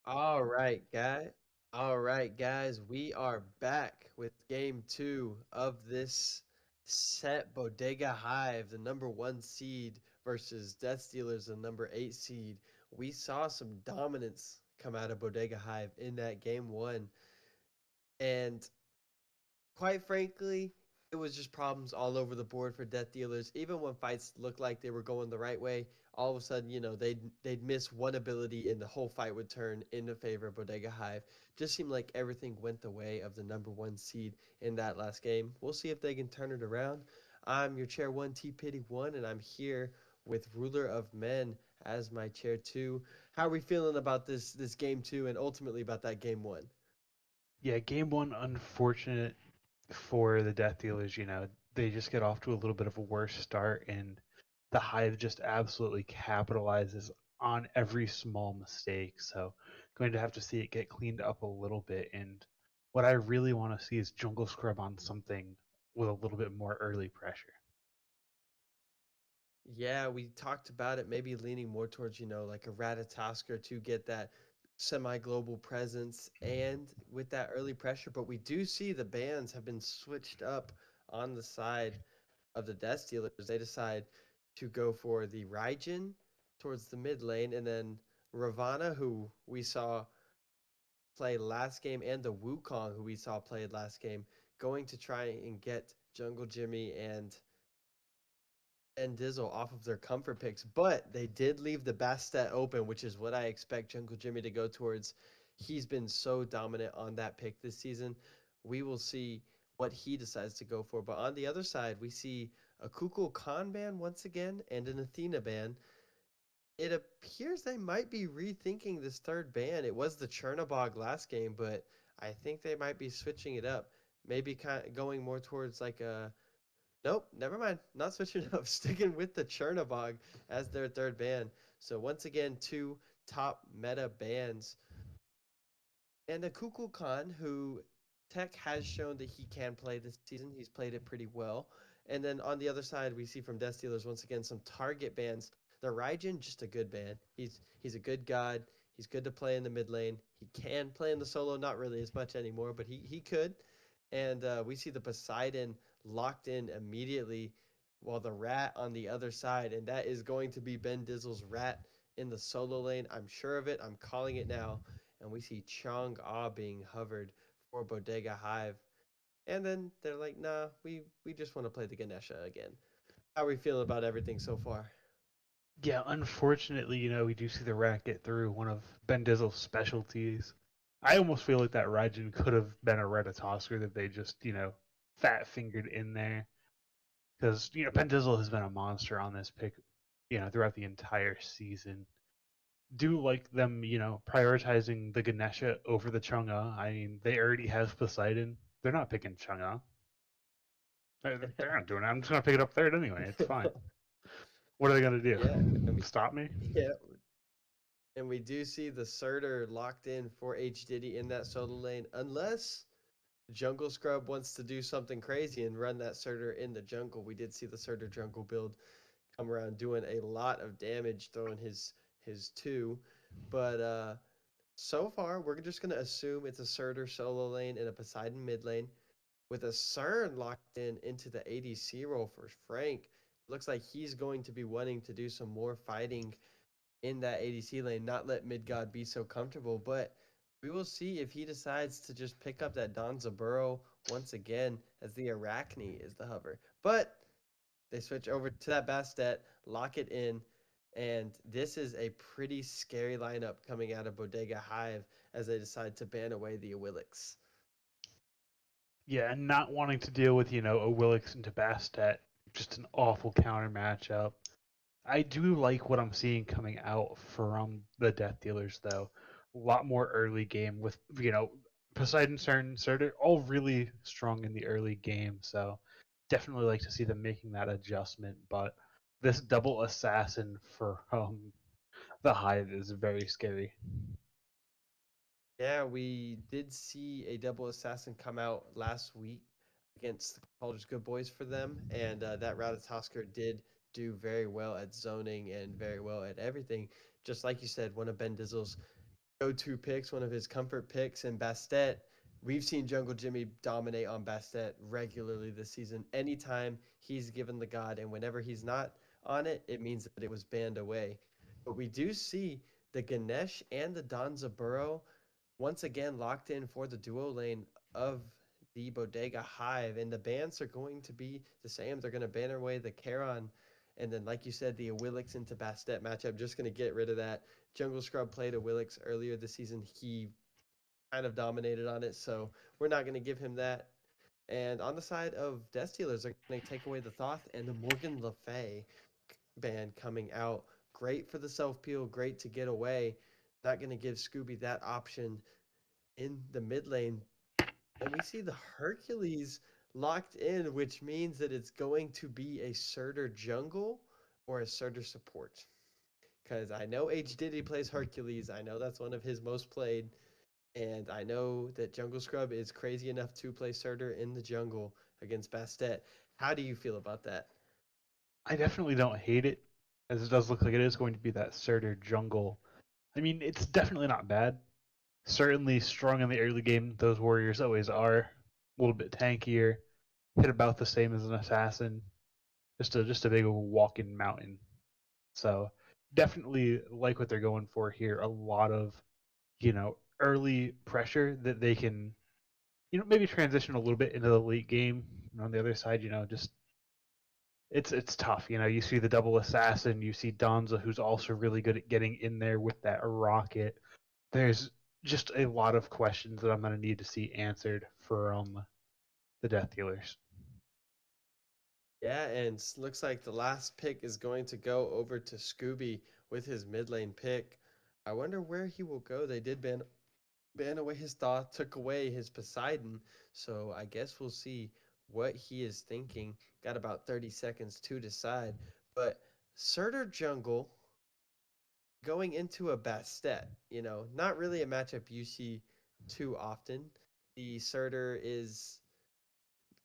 All right, guys. All right, guys. We are back with game two of this set. Bodega Hive, the number one seed, versus Death Stealers, the number eight seed. We saw some dominance come out of Bodega Hive in that game one. And quite frankly, it was just problems all over the board for Death Dealers. Even when fights looked like they were going the right way, all of a sudden, they'd miss one ability and the whole fight would turn in favor of Bodega Hive. Just seemed like everything went the way of the number one seed in that last game. We'll see if they can turn it around. I'm your chair one, T Pity one, and I'm here with Ruler of Men as my chair two. How are we feeling about this game two and ultimately about that game one? Yeah, game one, unfortunate for the Death Dealers. They just get off to a little bit of a worse start, and the Hive just absolutely capitalizes on every small mistake. So, going to have to see it get cleaned up a little bit. And what I really want to see is Jungle Scrub on something with a little bit more early pressure. Yeah, we talked about it maybe leaning more towards, like a Ratatosker to get that semi-global presence and with that early pressure. But we do see the bans have been switched up on the side of the Death Stealers. They decide to go for the Raijin towards the mid lane, and then Ravana, who we saw play last game, and the Wukong, who we saw played last game, going to try and get Jungle Jimmy and Dizzle off of their comfort picks, but they did leave the Bastet open, which is what I expect Jungle Jimmy to go towards. He's been so dominant on that pick this season. We will see what he decides to go for. But on the other side, we see a Kukul Khan ban once again and an Athena ban. It appears they might be rethinking this third ban. It was the Chernobog last game, but I think they might be switching it up. Maybe kind of going more towards like a Nope, never mind. Not switching up. Sticking with the Chernobog as their third band. So once again, two top meta bands. And a Kukulkan who Tech has shown that he can play this season. He's played it pretty well. And then on the other side, we see from Death Stealers once again some target bans. The Raijin, just a good ban. He's a good god. He's good to play in the mid lane. He can play in the solo, not really as much anymore, but he could. And we see the Poseidon locked in immediately, while the Rat on the other side, and that is going to be Ben Dizzle's Rat in the solo lane. I'm sure of it. I'm calling it now. And we see Chong Ah being hovered for Bodega Hive. And then they're like, nah, we just want to play the Ganesha again. How are we feeling about everything so far? Yeah, unfortunately, we do see the rat get through one of Ben Dizzle's specialties. I almost feel like that Raijin could have been a Retatosker that they just, fat fingered in there. Because, Ben Dizzle has been a monster on this pick, throughout the entire season. Do like them, prioritizing the Ganesha over the Chang'e. I mean, they already have Poseidon. They're not picking Chang'e. They're not doing it. I'm just going to pick it up third anyway. It's fine. What are they going to do? Yeah, I mean, Stop me? yeah, and we do see the Surtur locked in for H Diddy in that solo lane, unless Jungle Scrub wants to do something crazy and run that Surtur in the jungle. We did see the Surtur jungle build come around doing a lot of damage, throwing his two, but so far we're just gonna assume it's a Surtur solo lane and a Poseidon mid lane with a CERN locked in into the ADC role for Frank. Looks like he's going to be wanting to do some more fighting in that ADC lane, not let Midgod be so comfortable. But we will see if he decides to just pick up that Donza Burrow once again as the Arachne is the hover. But they switch over to that Bastet, lock it in, and this is a pretty scary lineup coming out of Bodega Hive as they decide to ban away the Awilix. Yeah, and not wanting to deal with, a Willix into Bastet, just an awful counter matchup. I do like what I'm seeing coming out from the Death Dealers, though. A lot more early game with, Poseidon, CERN, Surtur, all really strong in the early game. So definitely like to see them making that adjustment. But this double assassin for the Hive is very scary. Yeah, we did see a double assassin come out last week against the Calder's Good Boys for them, and that Ratatosker did do very well at zoning and very well at everything. Just like you said, one of Ben Dizzle's go-to picks, one of his comfort picks, and Bastet. We've seen Jungle Jimmy dominate on Bastet regularly this season. Anytime he's given the god, and whenever he's not on it, it means that it was banned away. But we do see the Ganesh and the Donza Burrow once again locked in for the duo lane of the Bodega Hive, and the bans are going to be the same. They're going to ban away the Charon, and then, like you said, the Awilix into Bastet matchup. Just going to get rid of that. Jungle Scrub played Awilix earlier this season. He kind of dominated on it, so we're not going to give him that. And on the side of Death Stealers, they're going to take away the Thoth and the Morgan Le Fay band coming out. Great for the self peel, great to get away. Not going to give Scooby that option in the mid lane. And we see the Hercules locked in, which means that it's going to be a Surtur jungle or a Surtur support. Because I know H. Diddy plays Hercules. I know that's one of his most played. And I know that Jungle Scrub is crazy enough to play Surtur in the jungle against Bastet. How do you feel about that? I definitely don't hate it, as it does look like it is going to be that Surtur jungle. I mean, it's definitely not bad. Certainly strong in the early game. Those warriors always are. A little bit tankier. Hit about the same as an assassin. Just a big walking mountain. So definitely like what they're going for here. A lot of early pressure that they can maybe transition a little bit into the late game. And on the other side, just it's tough. You see the double assassin. You see Donza, who's also really good at getting in there with that rocket. There's just a lot of questions that I'm going to need to see answered for the Death Dealers. Yeah, and looks like the last pick is going to go over to Scooby with his mid lane pick. I wonder where he will go. They did ban away his Thoth, took away his Poseidon, so I guess we'll see what he is thinking. Got about 30 seconds to decide. But Surtur Jungle going into a Bastet, not really a matchup you see too often. the Surtur is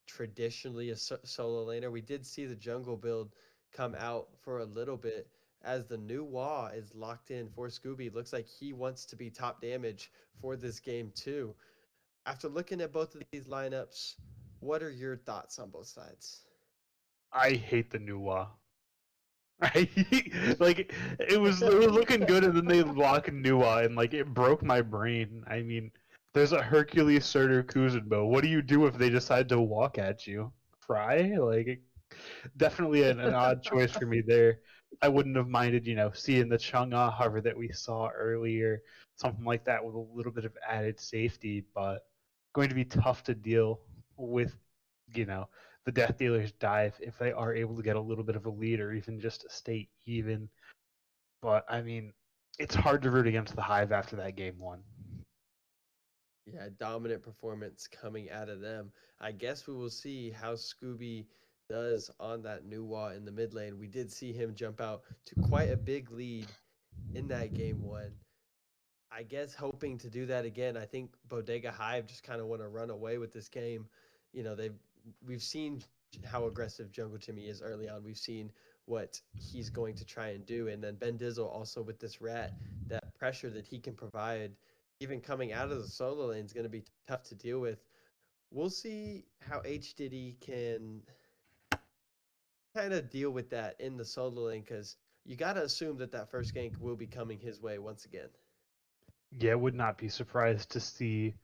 traditionally a solo laner. We did see the jungle build come out for a little bit as the new Wa is locked in for Scooby. Looks like he wants to be top damage for this game too. After looking at both of these lineups, what are your thoughts on both sides? I hate the new Wa. I like it was looking good, and then they lock Nua, and like it broke my brain. I mean, there's a Hercules Surtur Kuzenbo. What do you do if they decide to walk at you? Cry? Definitely an odd choice for me there. I wouldn't have minded, seeing the Chang'e hover that we saw earlier, something like that with a little bit of added safety, but going to be tough to deal with, you know, the Death Dealer's dive if they are able to get a little bit of a lead or even just stay even. But I mean, it's hard to root against the Hive after that game one. Yeah, dominant performance coming out of them. I guess we will see how Scooby does on that new Wa in the mid lane. We did see him jump out to quite a big lead in that game one. I guess hoping to do that again. I think Bodega Hive just kind of want to run away with this game. You know, we've seen how aggressive Jungle Jimmy is early on. We've seen what he's going to try and do, and then Ben Dizzle also with this rat, that pressure that he can provide, even coming out of the solo lane, is going to be tough to deal with. We'll see how H Diddy can kind of deal with that in the solo lane because you got to assume that that first gank will be coming his way once again. Yeah, would not be surprised to see,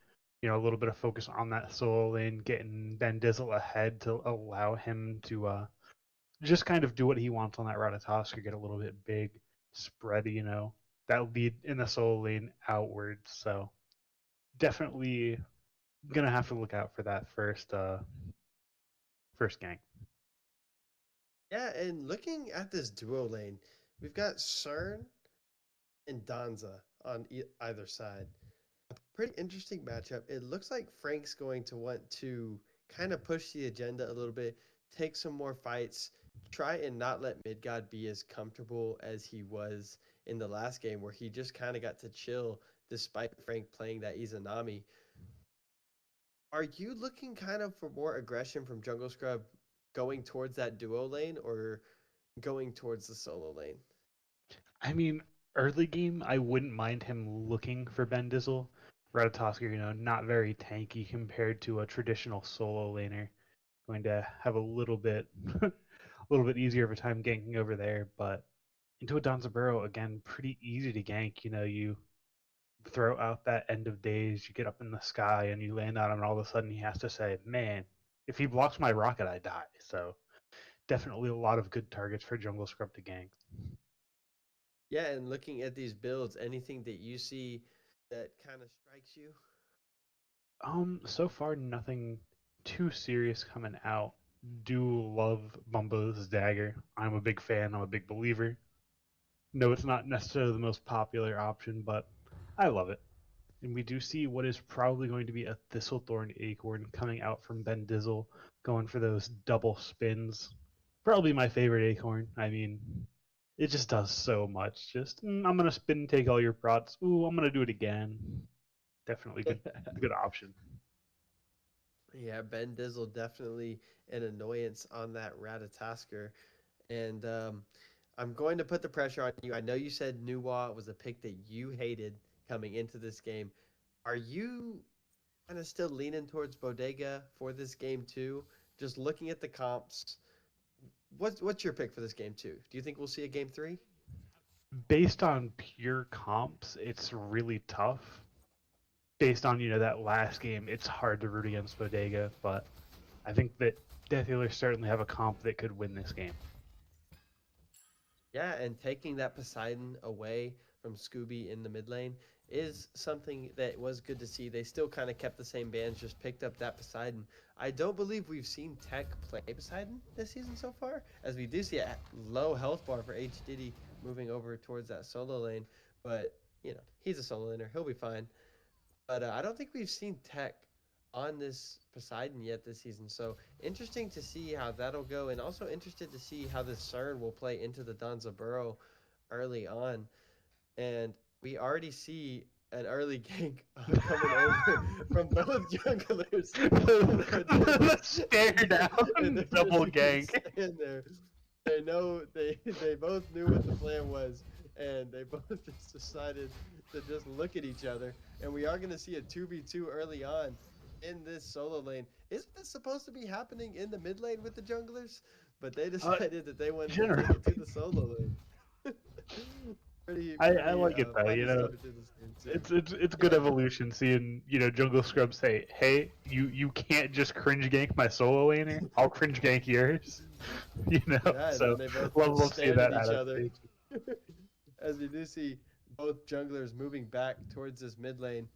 a little bit of focus on that solo lane, getting Ben Dizzle ahead to allow him to just kind of do what he wants on that Ratatosk or get a little bit big, spread, that lead in the solo lane outwards. So definitely gonna have to look out for that first gank. Yeah, and looking at this duo lane, we've got CERN and Danza on either side. A pretty interesting matchup. It looks like Frank's going to want to kind of push the agenda a little bit, take some more fights, try and not let Midgod be as comfortable as he was in the last game where he just kind of got to chill despite Frank playing that Izanami. Are you looking kind of for more aggression from Jungle Scrub going towards that duo lane or going towards the solo lane? I mean, early game, I wouldn't mind him looking for Ben Dizzle. Ratatosk, not very tanky compared to a traditional solo laner. Going to have a little bit, a little bit easier of a time ganking over there. But into a Danzaburrow, again, pretty easy to gank. You throw out that end of days, you get up in the sky, and you land on him, and all of a sudden he has to say, "Man, if he blocks my rocket, I die." So definitely a lot of good targets for Jungle Scrub to gank. Yeah, and looking at these builds, anything that you see that kind of strikes you? So far nothing too serious coming out. Do love Bumbo's dagger. I'm a big fan. I'm a big believer. No, it's not necessarily the most popular option, but I love it. And we do see what is probably going to be a Thistlethorn Acorn coming out from Ben Dizzle, going for those double spins. Probably my favorite Acorn. I mean, it just does so much. Just I'm gonna spin and take all your prots. Ooh, I'm gonna do it again. Definitely good option. Yeah, Ben Dizzle definitely an annoyance on that Ratatasker. And I'm going to put the pressure on you. I know you said Nuwa was a pick that you hated coming into this game. Are you kind of still leaning towards Bodega for this game too? Just looking at the comps, what's your pick for this game too? Do you think we'll see a game three? Based on pure comps, it's really tough. Based on that last game, it's hard to root against Bodega, but I think that Death Healers certainly have a comp that could win this game. Yeah, and taking that Poseidon away from Scooby in the mid lane is something that was good to see. They still kind of kept the same bands, just picked up that Poseidon. I don't believe we've seen Tech play Poseidon this season so far, as we do see a low health bar for H. Diddy moving over towards that solo lane. But, he's a solo laner. He'll be fine. But I don't think we've seen Tech on this Poseidon yet this season. So interesting to see how that'll go, and also interested to see how this CERN will play into the Donza Burrow early on. And we already see an early gank coming over from both junglers of the The Bodegas, stare and down they're double just gonna gank. stand there. They know they both knew what the plan was, and they both just decided to just look at each other. And we are gonna see a 2v2 early on in this solo lane. Isn't this supposed to be happening in the mid lane with the junglers? But they Uh, decided that they wanted to take generally, it to the solo lane. pretty I pretty like it though. funny stuff into this game too. It's good Yeah, evolution seeing Jungle Scrub say, "Hey, you can't just cringe gank my solo laner. I'll cringe gank yours." yeah, and then So they both love seeing stared at that each other. adaptation. As we do see both junglers moving back towards this mid lane.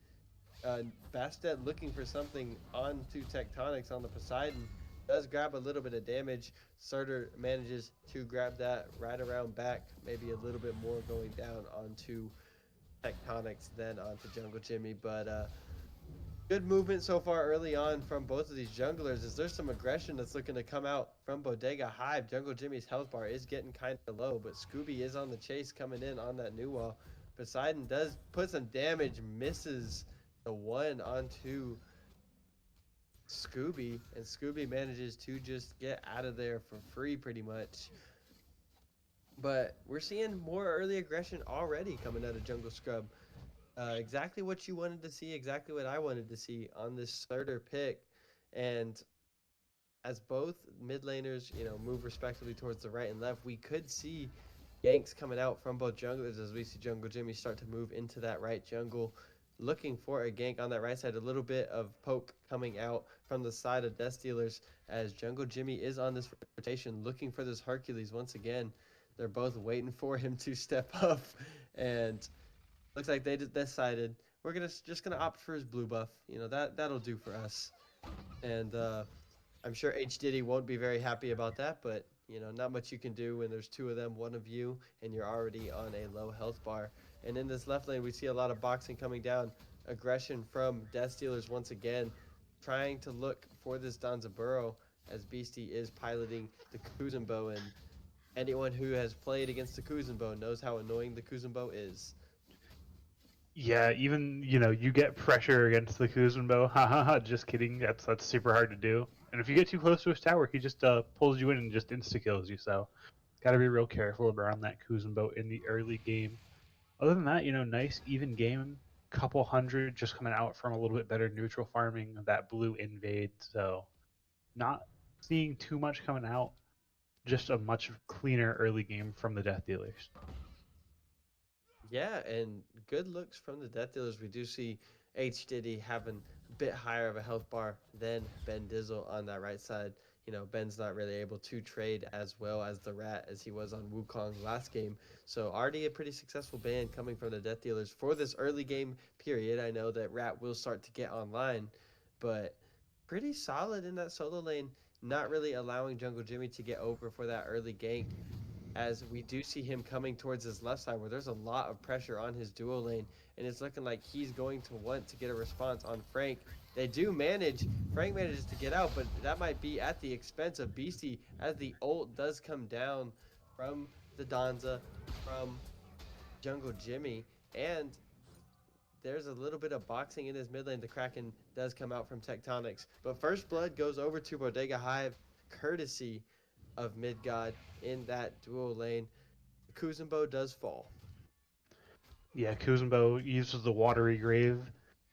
Bastet looking for something onto Tectonics on the Poseidon. Does grab a little bit of damage. Surtur manages to grab that right around back. Maybe a little bit more going down onto Tectonics than onto Jungle Jimmy. But good movement so far early on from both of these junglers. Is there some aggression that's looking to come out from Bodega Hive? Jungle Jimmy's health bar is getting kind of low, but Scooby is on the chase coming in on that new wall. Poseidon does put some damage, misses the one onto Scooby, and Scooby manages to just get out of there for free pretty much. But we're seeing more early aggression already coming out of Jungle Scrub. Exactly what you wanted to see, exactly what I wanted to see on this starter pick. And as both mid laners, move respectively towards the right and left, we could see ganks coming out from both junglers as we see Jungle Jimmy start to move into that right jungle, looking for a gank on that right side. A little bit of poke coming out from the side of Death Stealers as Jungle Jimmy is on this rotation, looking for this Hercules once again. They're both waiting for him to step up, and looks like they decided we're just gonna opt for his blue buff. That'll do for us. And I'm sure H Diddy won't be very happy about that, but not much you can do when there's two of them, one of you, and you're already on a low health bar. And in this left lane, we see a lot of boxing coming down, aggression from Death Stealers once again, trying to look for this Danzaburo as Beastie is piloting the Kuzumbo, and anyone who has played against the Kuzumbo knows how annoying the Kuzumbo is. Yeah, even you get pressure against the Kuzumbo. Ha ha ha! Just kidding. That's super hard to do. And if you get too close to his tower, he just pulls you in and just insta kills you. So, gotta be real careful around that Kuzumbo in the early game. Other than that, nice even game. Couple hundred just coming out from a little bit better neutral farming. That blue invade. So, not seeing too much coming out. Just a much cleaner early game from the Death Dealers. Yeah, and good looks from the Death Dealers. We do see H Diddy having a bit higher of a health bar than Ben Dizzle on that right side. Ben's not really able to trade as well as the Rat as he was on Wukong last game. So already a pretty successful ban coming from the Death Dealers for this early game period. I know that Rat will start to get online, but pretty solid in that solo lane, not really allowing Jungle Jimmy to get over for that early gank, as we do see him coming towards his left side where there's a lot of pressure on his duo lane, and it's looking like he's going to want to get a response on Frank. They do manage. Frank manages to get out, but that might be at the expense of Beastie as the ult does come down from the Donza, from Jungle Jimmy, and there's a little bit of boxing in his mid lane. The Kraken does come out from Tectonics, but first blood goes over to Bodega Hive, courtesy of Midgod in that dual lane. Kuzumbo does fall. Yeah, Kuzumbo uses the watery grave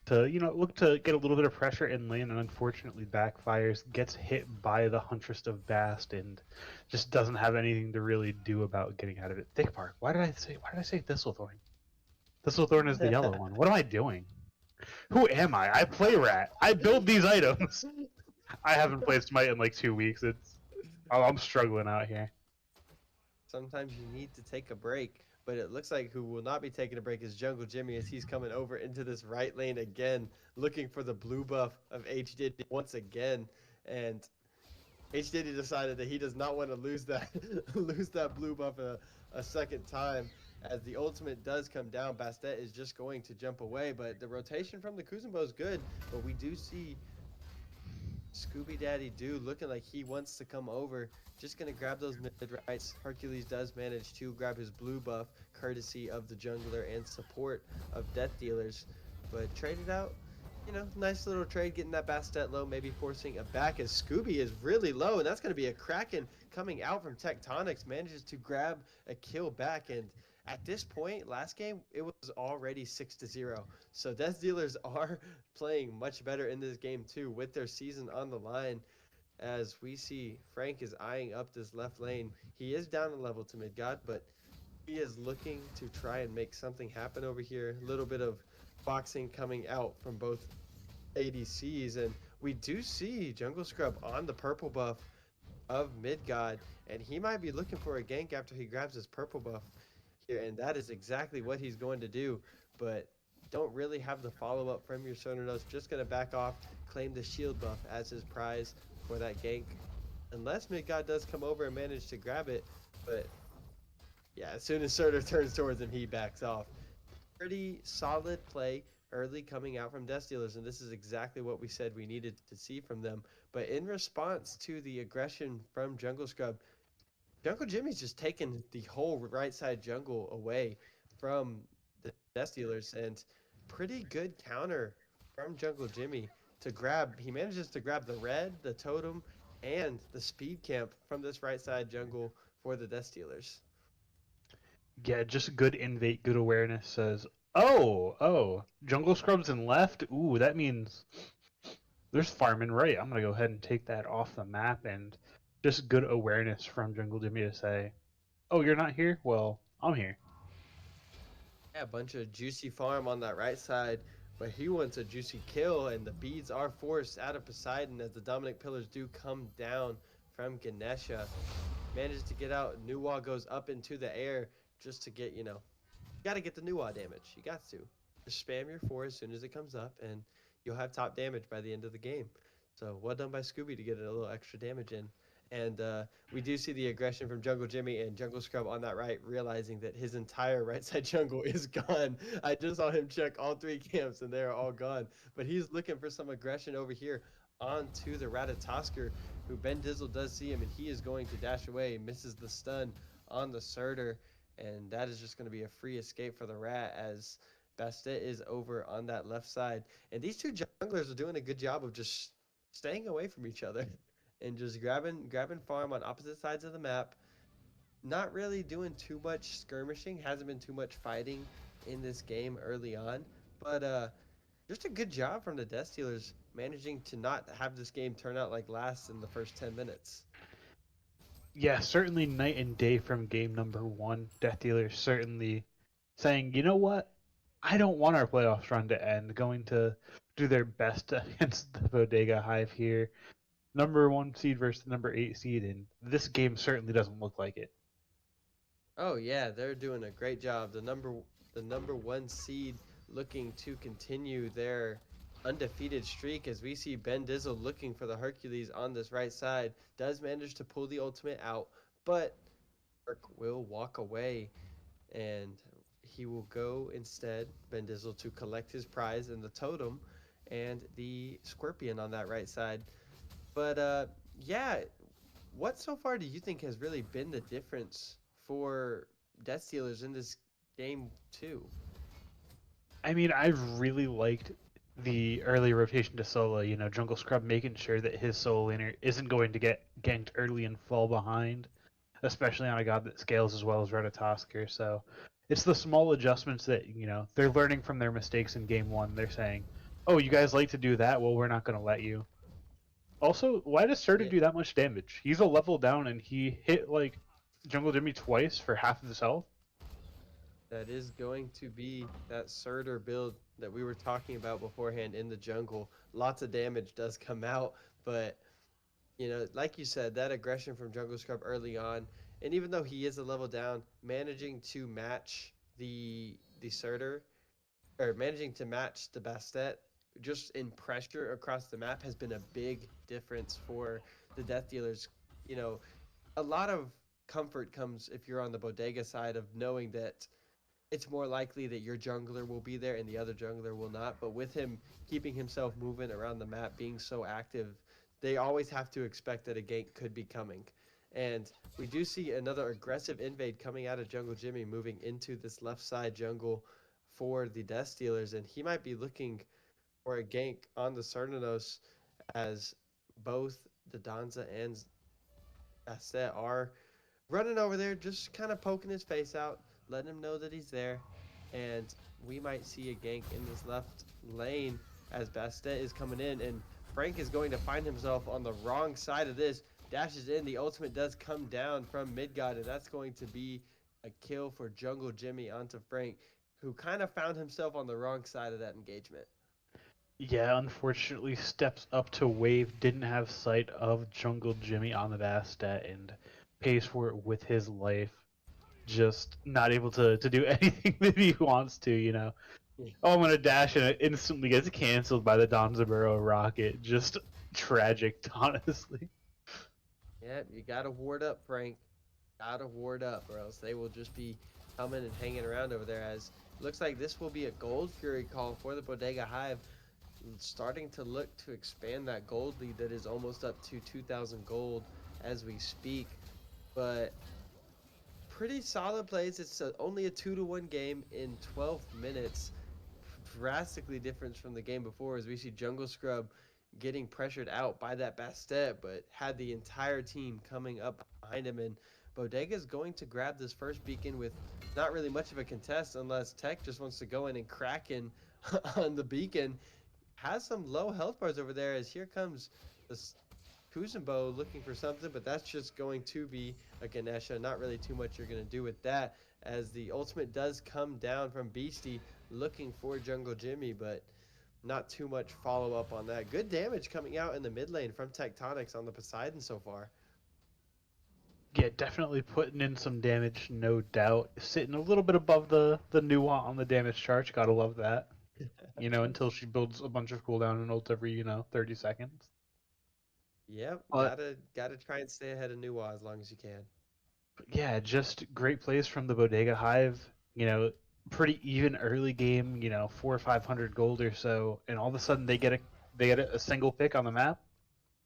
to, look to get a little bit of pressure in lane, and unfortunately backfires, gets hit by the Huntress of Bast, and just doesn't have anything to really do about getting out of it. Thick Bark. Why did I say Thistlethorn? Thistlethorn is the yellow one. What am I doing? Who am I? I play Rat. I build these items. I haven't played Smite in like 2 weeks. I'm struggling out here. Sometimes you need to take a break, but it looks like who will not be taking a break is Jungle Jimmy as he's coming over into this right lane again, looking for the blue buff of H Diddy once again. And H Diddy decided that he does not want to lose that lose that blue buff a second time. As the ultimate does come down, Bastet is just going to jump away, but the rotation from the Kuzumbo is good. But we do see Scooby Daddy do looking like he wants to come over. Just going to grab those mid rights. Hercules does manage to grab his blue buff, courtesy of the jungler and support of Death Dealers. But traded out, nice little trade, getting that Bastet low, maybe forcing a back as Scooby is really low, and that's going to be a Kraken coming out from Tectonics, manages to grab a kill back, and at this point, last game, it was already 6-0. So Death Dealers are playing much better in this game too, with their season on the line. As we see, Frank is eyeing up this left lane. He is down a level to mid god, but he is looking to try and make something happen over here. A little bit of boxing coming out from both ADCs, and we do see Jungle Scrub on the purple buff of Midgod, and he might be looking for a gank after he grabs his purple buff here, and that is exactly what he's going to do, but don't really have the follow-up from your Sononos. Just going to back off, claim the shield buff as his prize for that gank, unless Midgod does come over and manage to grab it, but yeah, as soon as Surtur turns towards him, he backs off. Pretty solid play early coming out from Death Dealers, and this is exactly what we said we needed to see from them. But in response to the aggression from Jungle Scrub, Jungle Jimmy's just taken the whole right side jungle away from the Death Dealers, and pretty good counter from Jungle Jimmy to grab. He manages to grab the red, the totem, and the speed camp from this right side jungle for the Death Dealers. Yeah, just good invade, good awareness says, oh, jungle scrubs and left. Ooh, that means there's farming right. I'm gonna go ahead and take that off the map, and just good awareness from Jungle Jimmy to say, oh, you're not here? Well, I'm here. Yeah, a bunch of juicy farm on that right side, but he wants a juicy kill, and the beads are forced out of Poseidon as the Dominic Pillars do come down from Ganesha. Manages to get out. Nuwa goes up into the air just to get, you got to get the Nuwa damage. You got to. Just spam your 4 as soon as it comes up, and you'll have top damage by the end of the game. So well done by Scooby to get a little extra damage in. And we do see the aggression from Jungle Jimmy and Jungle Scrub on that right, realizing that his entire right side jungle is gone. I just saw him check all 3 camps, and they're all gone. But he's looking for some aggression over here onto the Ratatosker, who Ben Dizzle does see him, and he is going to dash away, misses the stun on the Surtur, and that is just going to be a free escape for the Rat as Bastet is over on that left side. And these two junglers are doing a good job of just staying away from each other and just grabbing farm on opposite sides of the map. Not really doing too much skirmishing, hasn't been too much fighting in this game early on, but just a good job from the Death Stealers managing to not have this game turn out like last in the first 10 minutes. Yeah, certainly night and day from game number 1. Death Dealers certainly saying, you know what? I don't want our playoffs run to end. Going to do their best against the Bodega Hive here. Number 1 seed versus the number 8 seed, and this game certainly doesn't look like it. Oh yeah, they're doing a great job. The number 1 seed looking to continue their undefeated streak as we see Ben Dizzle looking for the Hercules on this right side. Does manage to pull the ultimate out, but Kirk will walk away and he will go instead, Ben Dizzle, to collect his prize in the totem and the Scorpion on that right side. But yeah, what so far do you think has really been the difference for Death Stealers in this game too? I mean, I've really liked the early rotation to solo. You know, Jungle Scrub making sure that his solo laner isn't going to get ganked early and fall behind, especially on a god that scales as well as Ratatosker. So it's the small adjustments that, they're learning from their mistakes in game 1. They're saying, oh, you guys like to do that? Well, we're not going to let you. Also, why does Surtur Yeah, do that much damage? He's a level down and he hit, like, Jungle Jimmy twice for half of his health. that is going to be that Surtur build that we were talking about beforehand in the jungle. Lots of damage does come out, but like you said, that aggression from Jungle Scrub early on, and even though he is a level down, managing to match the Surtur, or managing to match the Bastet just in pressure across the map has been a big difference for the Death Dealers. You know, a lot of comfort comes if you're on the Bodega side of knowing that it's more likely that your jungler will be there and the other jungler will not. But with him keeping himself moving around the map, being so active, they always have to expect that a gank could be coming. And we do see another aggressive invade coming out of Jungle Jimmy, moving into this left side jungle for the Death Stealers, and he might be looking for a gank on the Cernanos as both the Danza and Asset are running over there, just kind of poking his face out, letting him know that he's there. And we might see a gank in this left lane as Bastet is coming in, and Frank is going to find himself on the wrong side of this. Dashes in, the ultimate does come down from Midgod, and that's going to be a kill for Jungle Jimmy onto Frank, who kind of found himself on the wrong side of that engagement. Yeah, unfortunately, steps up to wave, didn't have sight of Jungle Jimmy on the Bastet, and pays for it with his life. Just not able to do anything that he wants to, you know. Oh, I'm gonna dash, and it instantly gets canceled by the Donzaburo rocket. Just tragic, honestly. Yep, you gotta ward up, Frank. Gotta ward up, or else they will just be coming and hanging around over there. As looks like this will be a Gold Fury call for the Bodega Hive, starting to look to expand that gold lead that is almost up to 2,000 gold as we speak. But pretty solid plays. It's only a 2-1 game in 12 minutes. Drastically different from the game before, as we see Jungle Scrub getting pressured out by that Bastet, but had the entire team coming up behind him. And Bodega is going to grab this first beacon with not really much of a contest unless Tech just wants to go in and crack in on the beacon. Has some low health bars over there, as here comes this Kuzenbo looking for something, but that's just going to be a Ganesha. Not really too much you're going to do with that, as the ultimate does come down from Beastie looking for Jungle Jimmy, but not too much follow up on that. Good damage coming out in the mid lane from Tectonics on the Poseidon so far. Yeah, definitely putting in some damage, no doubt. Sitting a little bit above the Nuwa on the damage charge. Gotta love that. You know, until she builds a bunch of cooldown and ult every 30 seconds. Yep, But gotta try and stay ahead of Nuwa as long as you can. yeah, just great plays from the Bodega Hive. You know, pretty even early game. 400 or 500 gold or so, and all of a sudden they get a single pick on the map.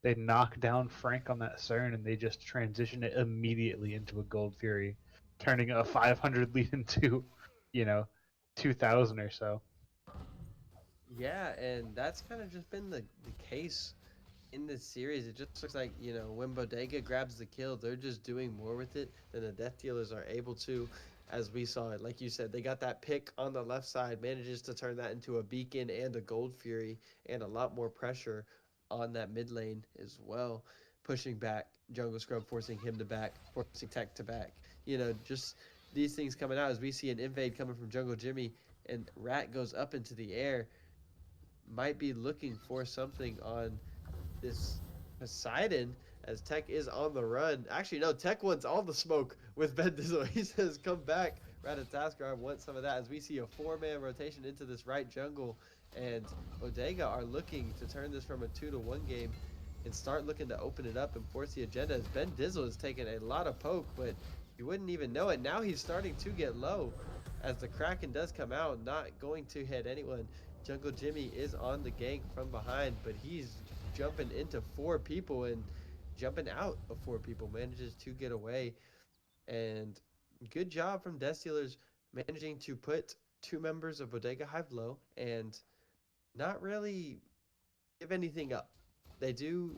They knock down Frank on that CERN, and they just transition it immediately into a Gold Fury, turning a 500 lead into, you know, 2,000 or so. Yeah, and that's kind of just been the case in this series. It just looks like, when Bodega grabs the kill, they're just doing more with it than the Death Dealers are able to, as we saw it. Like you said, they got that pick on the left side, manages to turn that into a beacon and a Gold Fury, and a lot more pressure on that mid lane as well. Pushing back Jungle Scrub, forcing him to back, forcing Tech to back. Just these things coming out as we see an invade coming from Jungle Jimmy, and Rat goes up into the air, might be looking for something on this Poseidon, as Tech is on the run. Actually, no, Tech wants all the smoke with Ben Dizzle. He says, come back, Ratatasker. I want some of that, as we see a 4-man rotation into this right jungle. And Bodega are looking to turn this from a 2-1 game and start looking to open it up and force the agenda, as Ben Dizzle is taking a lot of poke, but you wouldn't even know it. Now he's starting to get low as the Kraken does come out, not going to hit anyone. Jungle Jimmy is on the gank from behind, but he's jumping into 4 people and jumping out of 4 people, manages to get away. And good job from Death Stealers managing to put 2 members of Bodega Hive low and not really give anything up. They do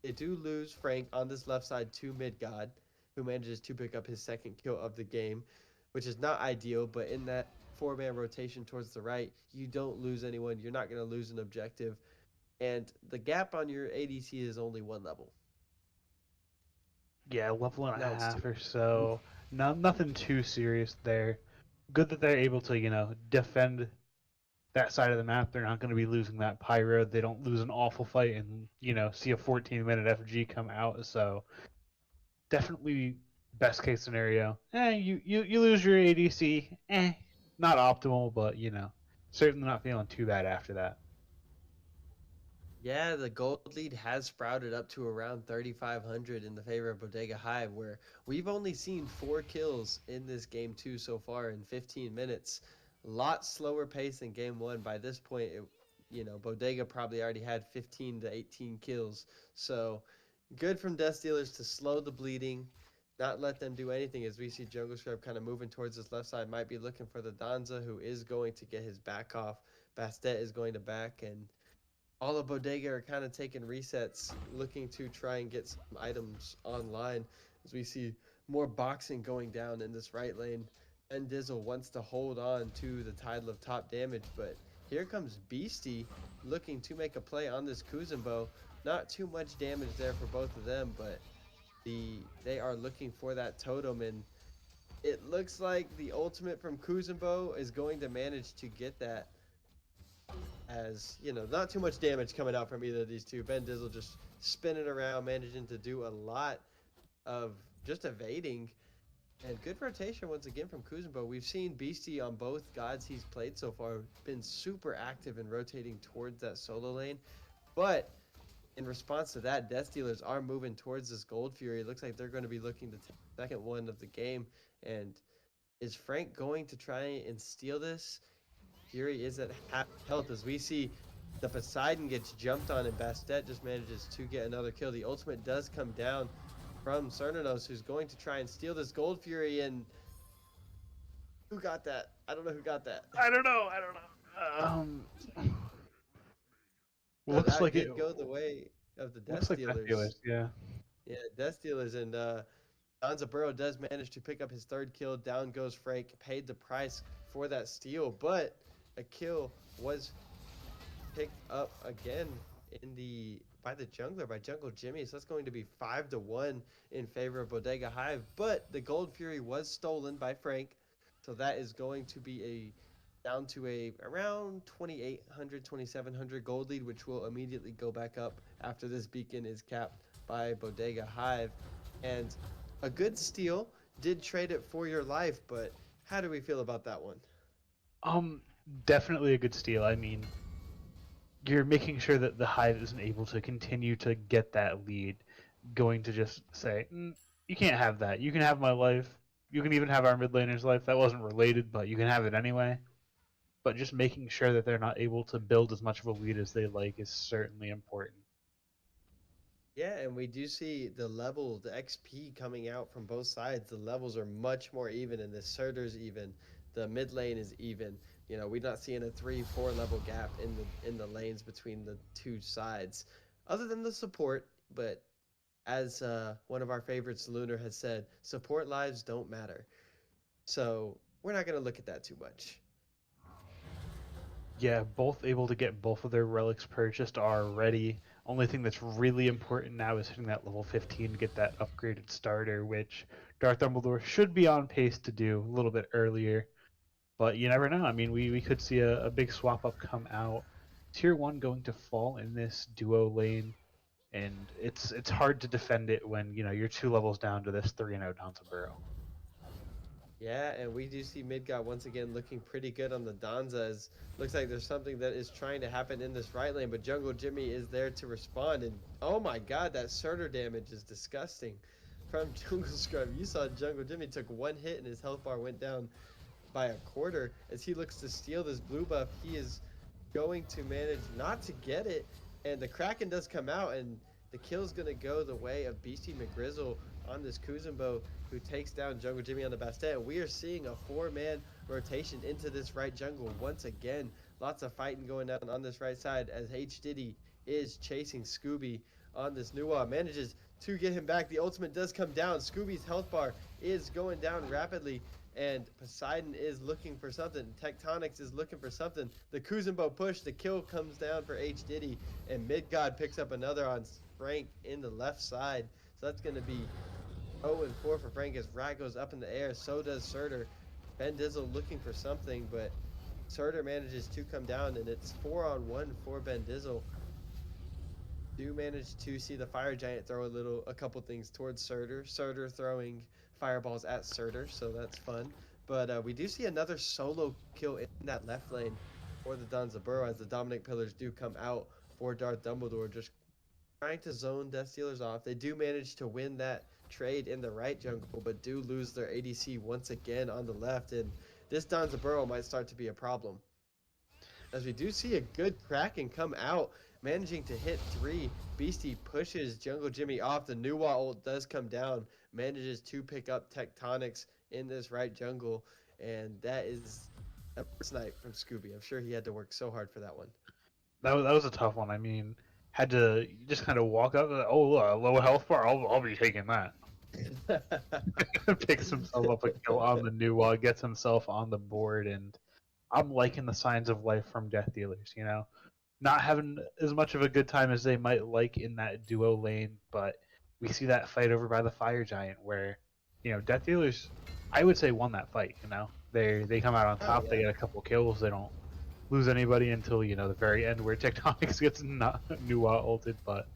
they do lose Frank on this left side to Midgod, who manages to pick up his second kill of the game, which is not ideal, but in that 4-man rotation towards the right, you don't lose anyone. You're not going to lose an objective. And the gap on your ADC is only 1 level. Yeah, level and a Now it's half 2. or so. Nothing too serious there. Good that they're able to, defend that side of the map. They're not going to be losing that pyro. They don't lose an awful fight and, see a 14-minute FG come out. So definitely best case scenario. You lose your ADC. Not optimal, but certainly not feeling too bad after that. Yeah, the gold lead has sprouted up to around 3,500 in the favor of Bodega Hive, where we've only seen 4 kills in this game 2 so far in 15 minutes. A lot slower pace than game 1. By this point, Bodega probably already had 15 to 18 kills. So good from Death Stealers to slow the bleeding, not let them do anything as we see Jungle Scrub kind of moving towards his left side. Might be looking for the Danza, who is going to get his back off. Bastet is going to back, and all of Bodega are kind of taking resets, looking to try and get some items online as we see more boxing going down in this right lane. Ben Dizzle wants to hold on to the title of top damage, but here comes Beastie looking to make a play on this Kuzenbo. Not too much damage there for both of them, but they are looking for that totem, and it looks like the ultimate from Kuzenbo is going to manage to get that, as not too much damage coming out from either of these two. Ben Dizzle just spinning around, managing to do a lot of just evading. And good rotation once again from Kuzenbo. We've seen Beastie on both gods he's played so far, been super active in rotating towards that solo lane. But in response to that, Death Stealers are moving towards this Gold Fury. It looks like they're going to be looking to take the second one of the game. And is Frank going to try and steal this? Fury is at half health as we see the Poseidon gets jumped on, and Bastet just manages to get another kill. The ultimate does come down from Cernanos, who's going to try and steal this Gold Fury, and who got that? I don't know who got that. I don't know. I don't know. Looks That like it. did go the way of the Death Looks like Death Stealers. Stealers. Yeah. Yeah, Death Stealers, and Donza Burrow does manage to pick up his third kill. Down goes Frank, paid the price for that steal, but a kill was picked up again by the jungler, by Jungle Jimmy. So that's going to be 5-1 in favor of Bodega Hive. But the Gold Fury was stolen by Frank, so that is going to be down to a around 2,800, 2,700 gold lead, which will immediately go back up after this beacon is capped by Bodega Hive. And a good steal, did trade it for your life, but how do we feel about that one? Um, Definitely a good steal. I mean, you're making sure that the Hive isn't able to continue to get that lead. Going to just say, you can't have that. You can have my life. You can even have our mid laner's life. That wasn't related, but you can have it anyway. But just making sure that they're not able to build as much of a lead as they like is certainly important. Yeah, and we do see the XP coming out from both sides. The levels are much more even, and the Surtur's even. The mid lane is even. We're not seeing a 3-4 level gap in the lanes between the two sides, other than the support. But as one of our favorites, Lunar, has said, support lives don't matter. So we're not going to look at that too much. Yeah, both able to get both of their relics purchased already. Only thing that's really important now is hitting that level 15 to get that upgraded starter, which Darth Dumbledore should be on pace to do a little bit earlier. But you never know. I mean, we could see a big swap up come out. Tier 1 going to fall in this duo lane, and it's hard to defend it when you're 2 levels down to this 3-0 Danza Burrow. Yeah, and we do see Midgard once again looking pretty good on the Danza. As looks like there's something that is trying to happen in this right lane, but Jungle Jimmy is there to respond. And oh my god, that Surtur damage is disgusting from Jungle Scrub. You saw Jungle Jimmy took one hit and his health bar went down by a quarter. As he looks to steal this blue buff, he is going to manage not to get it. And the Kraken does come out, and the kill's going to go the way of Beastie McGrizzle on this Kuzenbo, who takes down Jungle Jimmy on the Bastet. We are seeing a 4-man rotation into this right jungle once again. Lots of fighting going down on this right side as H. Diddy is chasing Scooby on this Nuwa. Manages to get him back. The ultimate does come down. Scooby's health bar is going down rapidly, and Poseidon is looking for something. Tectonics is looking for something. The Kuzenbo push, the kill comes down for H. Diddy, and Midgod picks up another on Frank in the left side. So that's going to be 0-4 for Frank as Rat goes up in the air. So does Surtur. Ben Dizzle looking for something, but Surtur manages to come down, and it's 4-on-1 for Ben Dizzle. Do manage to see the Fire Giant throw a couple things towards Surtur. Surtur throwing fireballs at Surtur, so that's fun. But we do see another solo kill in that left lane for the Danza Burrow as the Dominic Pillars do come out for Darth Dumbledore, just trying to zone Death Stealers off. They do manage to win that trade in the right jungle, but do lose their ADC once again on the left, and this Danza Burrow might start to be a problem. as we do see a good Kraken come out, managing to hit 3. Beastie pushes Jungle Jimmy off. The Nuwa ult does come down, manages to pick up Tectonics in this right jungle, and that is a snipe from Scooby. I'm sure he had to work so hard for that one. That was a tough one. I mean, had to just kind of walk up. Oh, low health bar. I'll be taking that. Picks himself up a kill on the new wall, gets himself on the board, and I'm liking the signs of life from Death Dealers. Not having as much of a good time as they might like in that duo lane, but we see that fight over by the Fire Giant where, Death Dealers, I would say, won that fight. They come out on Oh top, they yeah. get a couple kills, they don't lose anybody until the very end where Tectonics gets not Nuwa ulted, but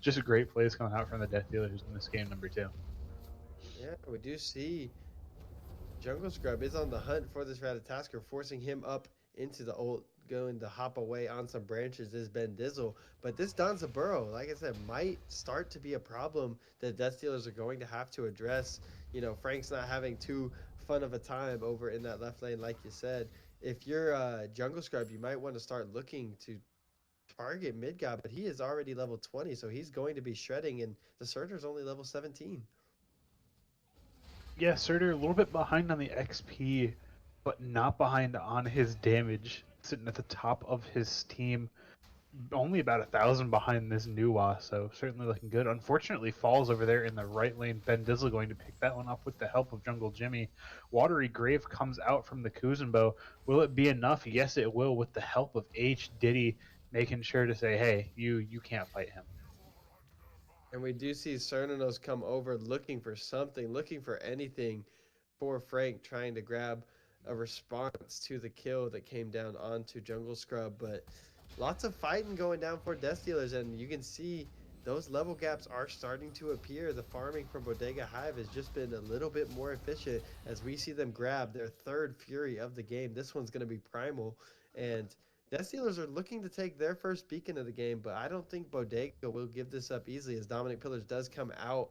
just a great plays coming out from the Death Dealers in this game number 2. Yeah, we do see Jungle Scrub is on the hunt for this Ratatasker, forcing him up into the ult, going to hop away on some branches is Ben Dizzle. But this Donza Burrow, like I said, might start to be a problem that Death Stealers are going to have to address. Frank's not having too fun of a time over in that left lane, like you said. If you're Jungle Scrub, you might want to start looking to target mid god, but he is already level 20, so he's going to be shredding, and the Surger's only level 17. Yeah, Surtur a little bit behind on the XP, but not behind on his damage. Sitting at the top of his team, only about 1,000 behind this Nuwa, so certainly looking good. Unfortunately, falls over there in the right lane. Ben Dizzle going to pick that one up with the help of Jungle Jimmy. Watery Grave comes out from the Kuzenbo. Will it be enough? Yes, it will, with the help of H. Diddy making sure to say, hey, you can't fight him. And we do see Cernanos come over looking for something, looking for anything for Frank, trying to grab a response to the kill that came down onto Jungle Scrub. But lots of fighting going down for Death Dealers, and you can see those level gaps are starting to appear. The farming from Bodega Hive has just been a little bit more efficient as we see them grab their third Fury of the game. This one's going to be Primal, and Death Stealers are looking to take their first beacon of the game, but I don't think Bodega will give this up easily as Dominic Pillars does come out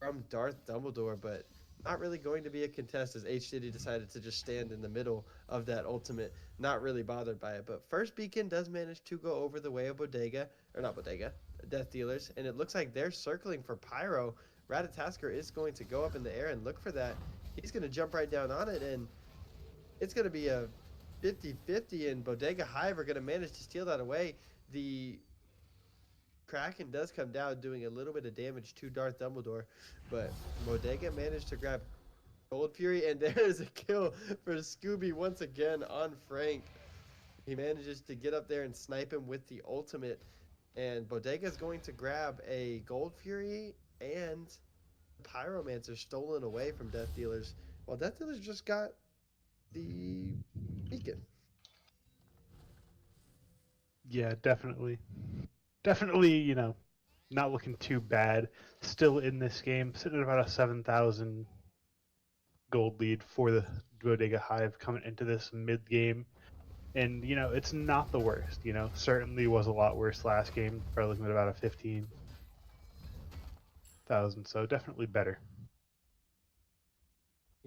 from Darth Dumbledore, but not really going to be a contest as H. Diddy decided to just stand in the middle of that ultimate, not really bothered by it. But first beacon does manage to go over the way of Bodega, or not Bodega, Death Dealers, and it looks like they're circling for Pyro. Ratatasker is going to go up in the air and look for that. He's going to jump right down on it, and it's going to be a 50-50, and Bodega Hive are going to manage to steal that away. The Kraken does come down, doing a little bit of damage to Darth Dumbledore, but Bodega managed to grab Gold Fury, and there is a kill for Scooby once again on Frank. He manages to get up there and snipe him with the ultimate, and Bodega is going to grab a Gold Fury and Pyromancer stolen away from Death Dealers, while Death Dealers just got the beacon. Yeah, definitely. Definitely, not looking too bad. Still in this game, sitting at about a 7,000 gold lead for the Bodega Hive coming into this mid game. And, it's not the worst. Certainly was a lot worse last game. Probably looking at about a 15,000, so definitely better.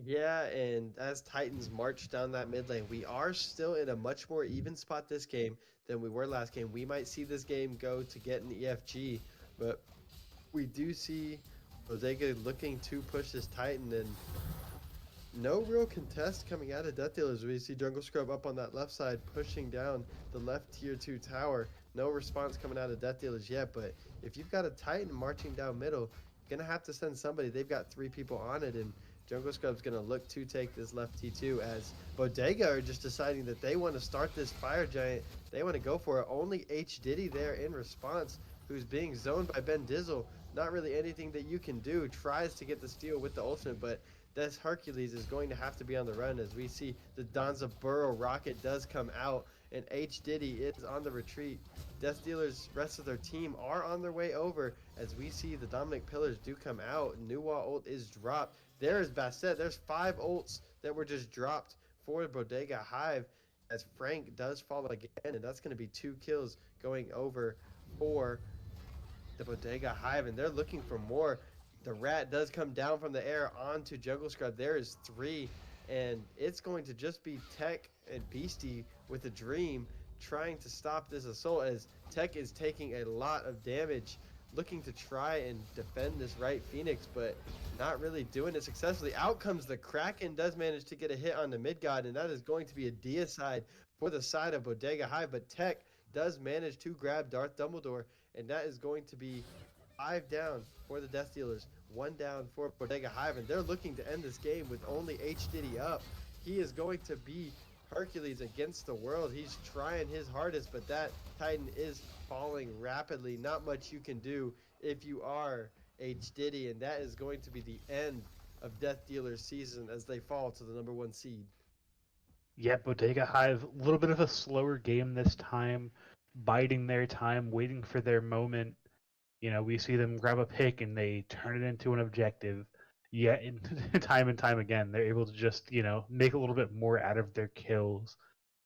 Yeah, and as Titans march down that mid lane, we are still in a much more even spot this game than we were last game. We might see this game go to get an EFG, but we do see Bodega looking to push this Titan, and no real contest coming out of Death Dealers. We see Jungle Scrub up on that left side pushing down the left tier 2 tower. No response coming out of Death Dealers yet, but if you've got a Titan marching down middle, you're going to have to send somebody. They've got 3 people on it, and Jungle Scrub's going to look to take this left T2 as Bodega are just deciding that they want to start this Fire Giant. They want to go for it. Only H. Diddy there in response, who's being zoned by Ben Dizzle. Not really anything that you can do. Tries to get the steal with the ultimate, but this Hercules is going to have to be on the run as we see the Donza Burrow rocket does come out, and H. Diddy is on the retreat. Death Dealers, rest of their team are on their way over as we see the Dominic Pillars do come out. Nuwa ult is dropped. There is Bastet. There's 5 ults that were just dropped for Bodega Hive as Frank does fall again, and that's going to be 2 kills going over for the Bodega Hive, and they're looking for more. The rat does come down from the air onto Jungle Scrub. There is 3, and it's going to just be Tech and Beastie with a dream trying to stop this assault as Tech is taking a lot of damage, looking to try and defend this right Phoenix, but not really doing it successfully. Out comes the Kraken, does manage to get a hit on the mid god, and that is going to be a deicide for the side of Bodega Hive, but Tech does manage to grab Darth Dumbledore, and that is going to be 5 down for the Death Dealers, 1 down for Bodega Hive, and they're looking to end this game with only H Diddy up. He is going to be Hercules against the world. He's trying his hardest, but that Titan is falling rapidly. Not much you can do if you are H Diddy, and that is going to be the end of Death Dealer's season as they fall to the number 1 seed. Yeah, Bodega Hive, a little bit of a slower game this time, biding their time, waiting for their moment. We see them grab a pick and they turn it into an objective. Yet, in, time and time again, they're able to just, make a little bit more out of their kills.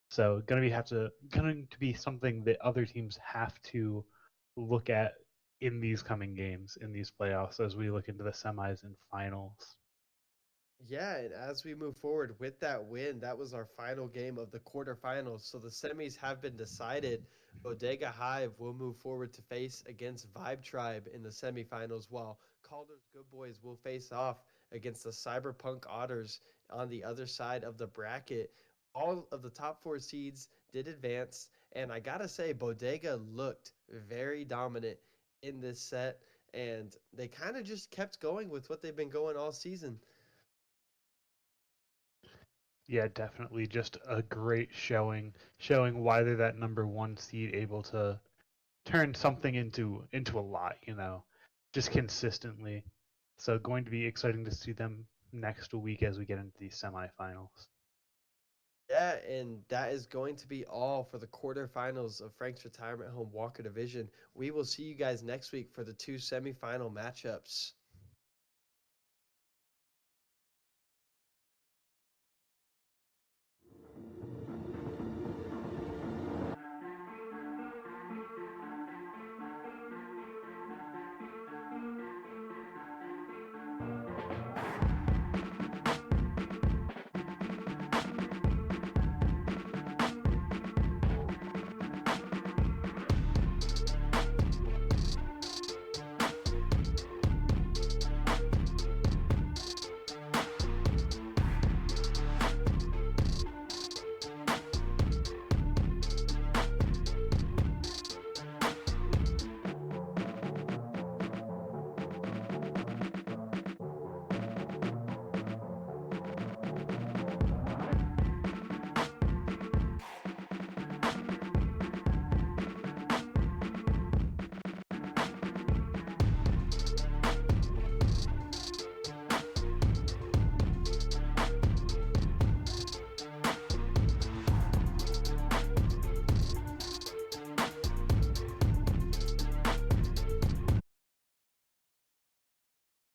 So, going to be something that other teams have to look at in these coming games, in these playoffs, as we look into the semis and finals. Yeah, and as we move forward with that win, that was our final game of the quarterfinals. So the semis have been decided. Bodega Hive will move forward to face against Vibe Tribe in the semifinals, while Calder's Good Boys will face off against the Cyberpunk Otters on the other side of the bracket. All of the top 4 seeds did advance, and I gotta say, Bodega looked very dominant in this set, and they kind of just kept going with what they've been going all season. Yeah, definitely just a great showing why they're that number one seed, able to turn something into a lot, just consistently. So going to be exciting to see them next week as we get into these semifinals. Yeah, and that is going to be all for the quarterfinals of Frank's Retirement Home Walker Division. We will see you guys next week for the 2 semifinal matchups.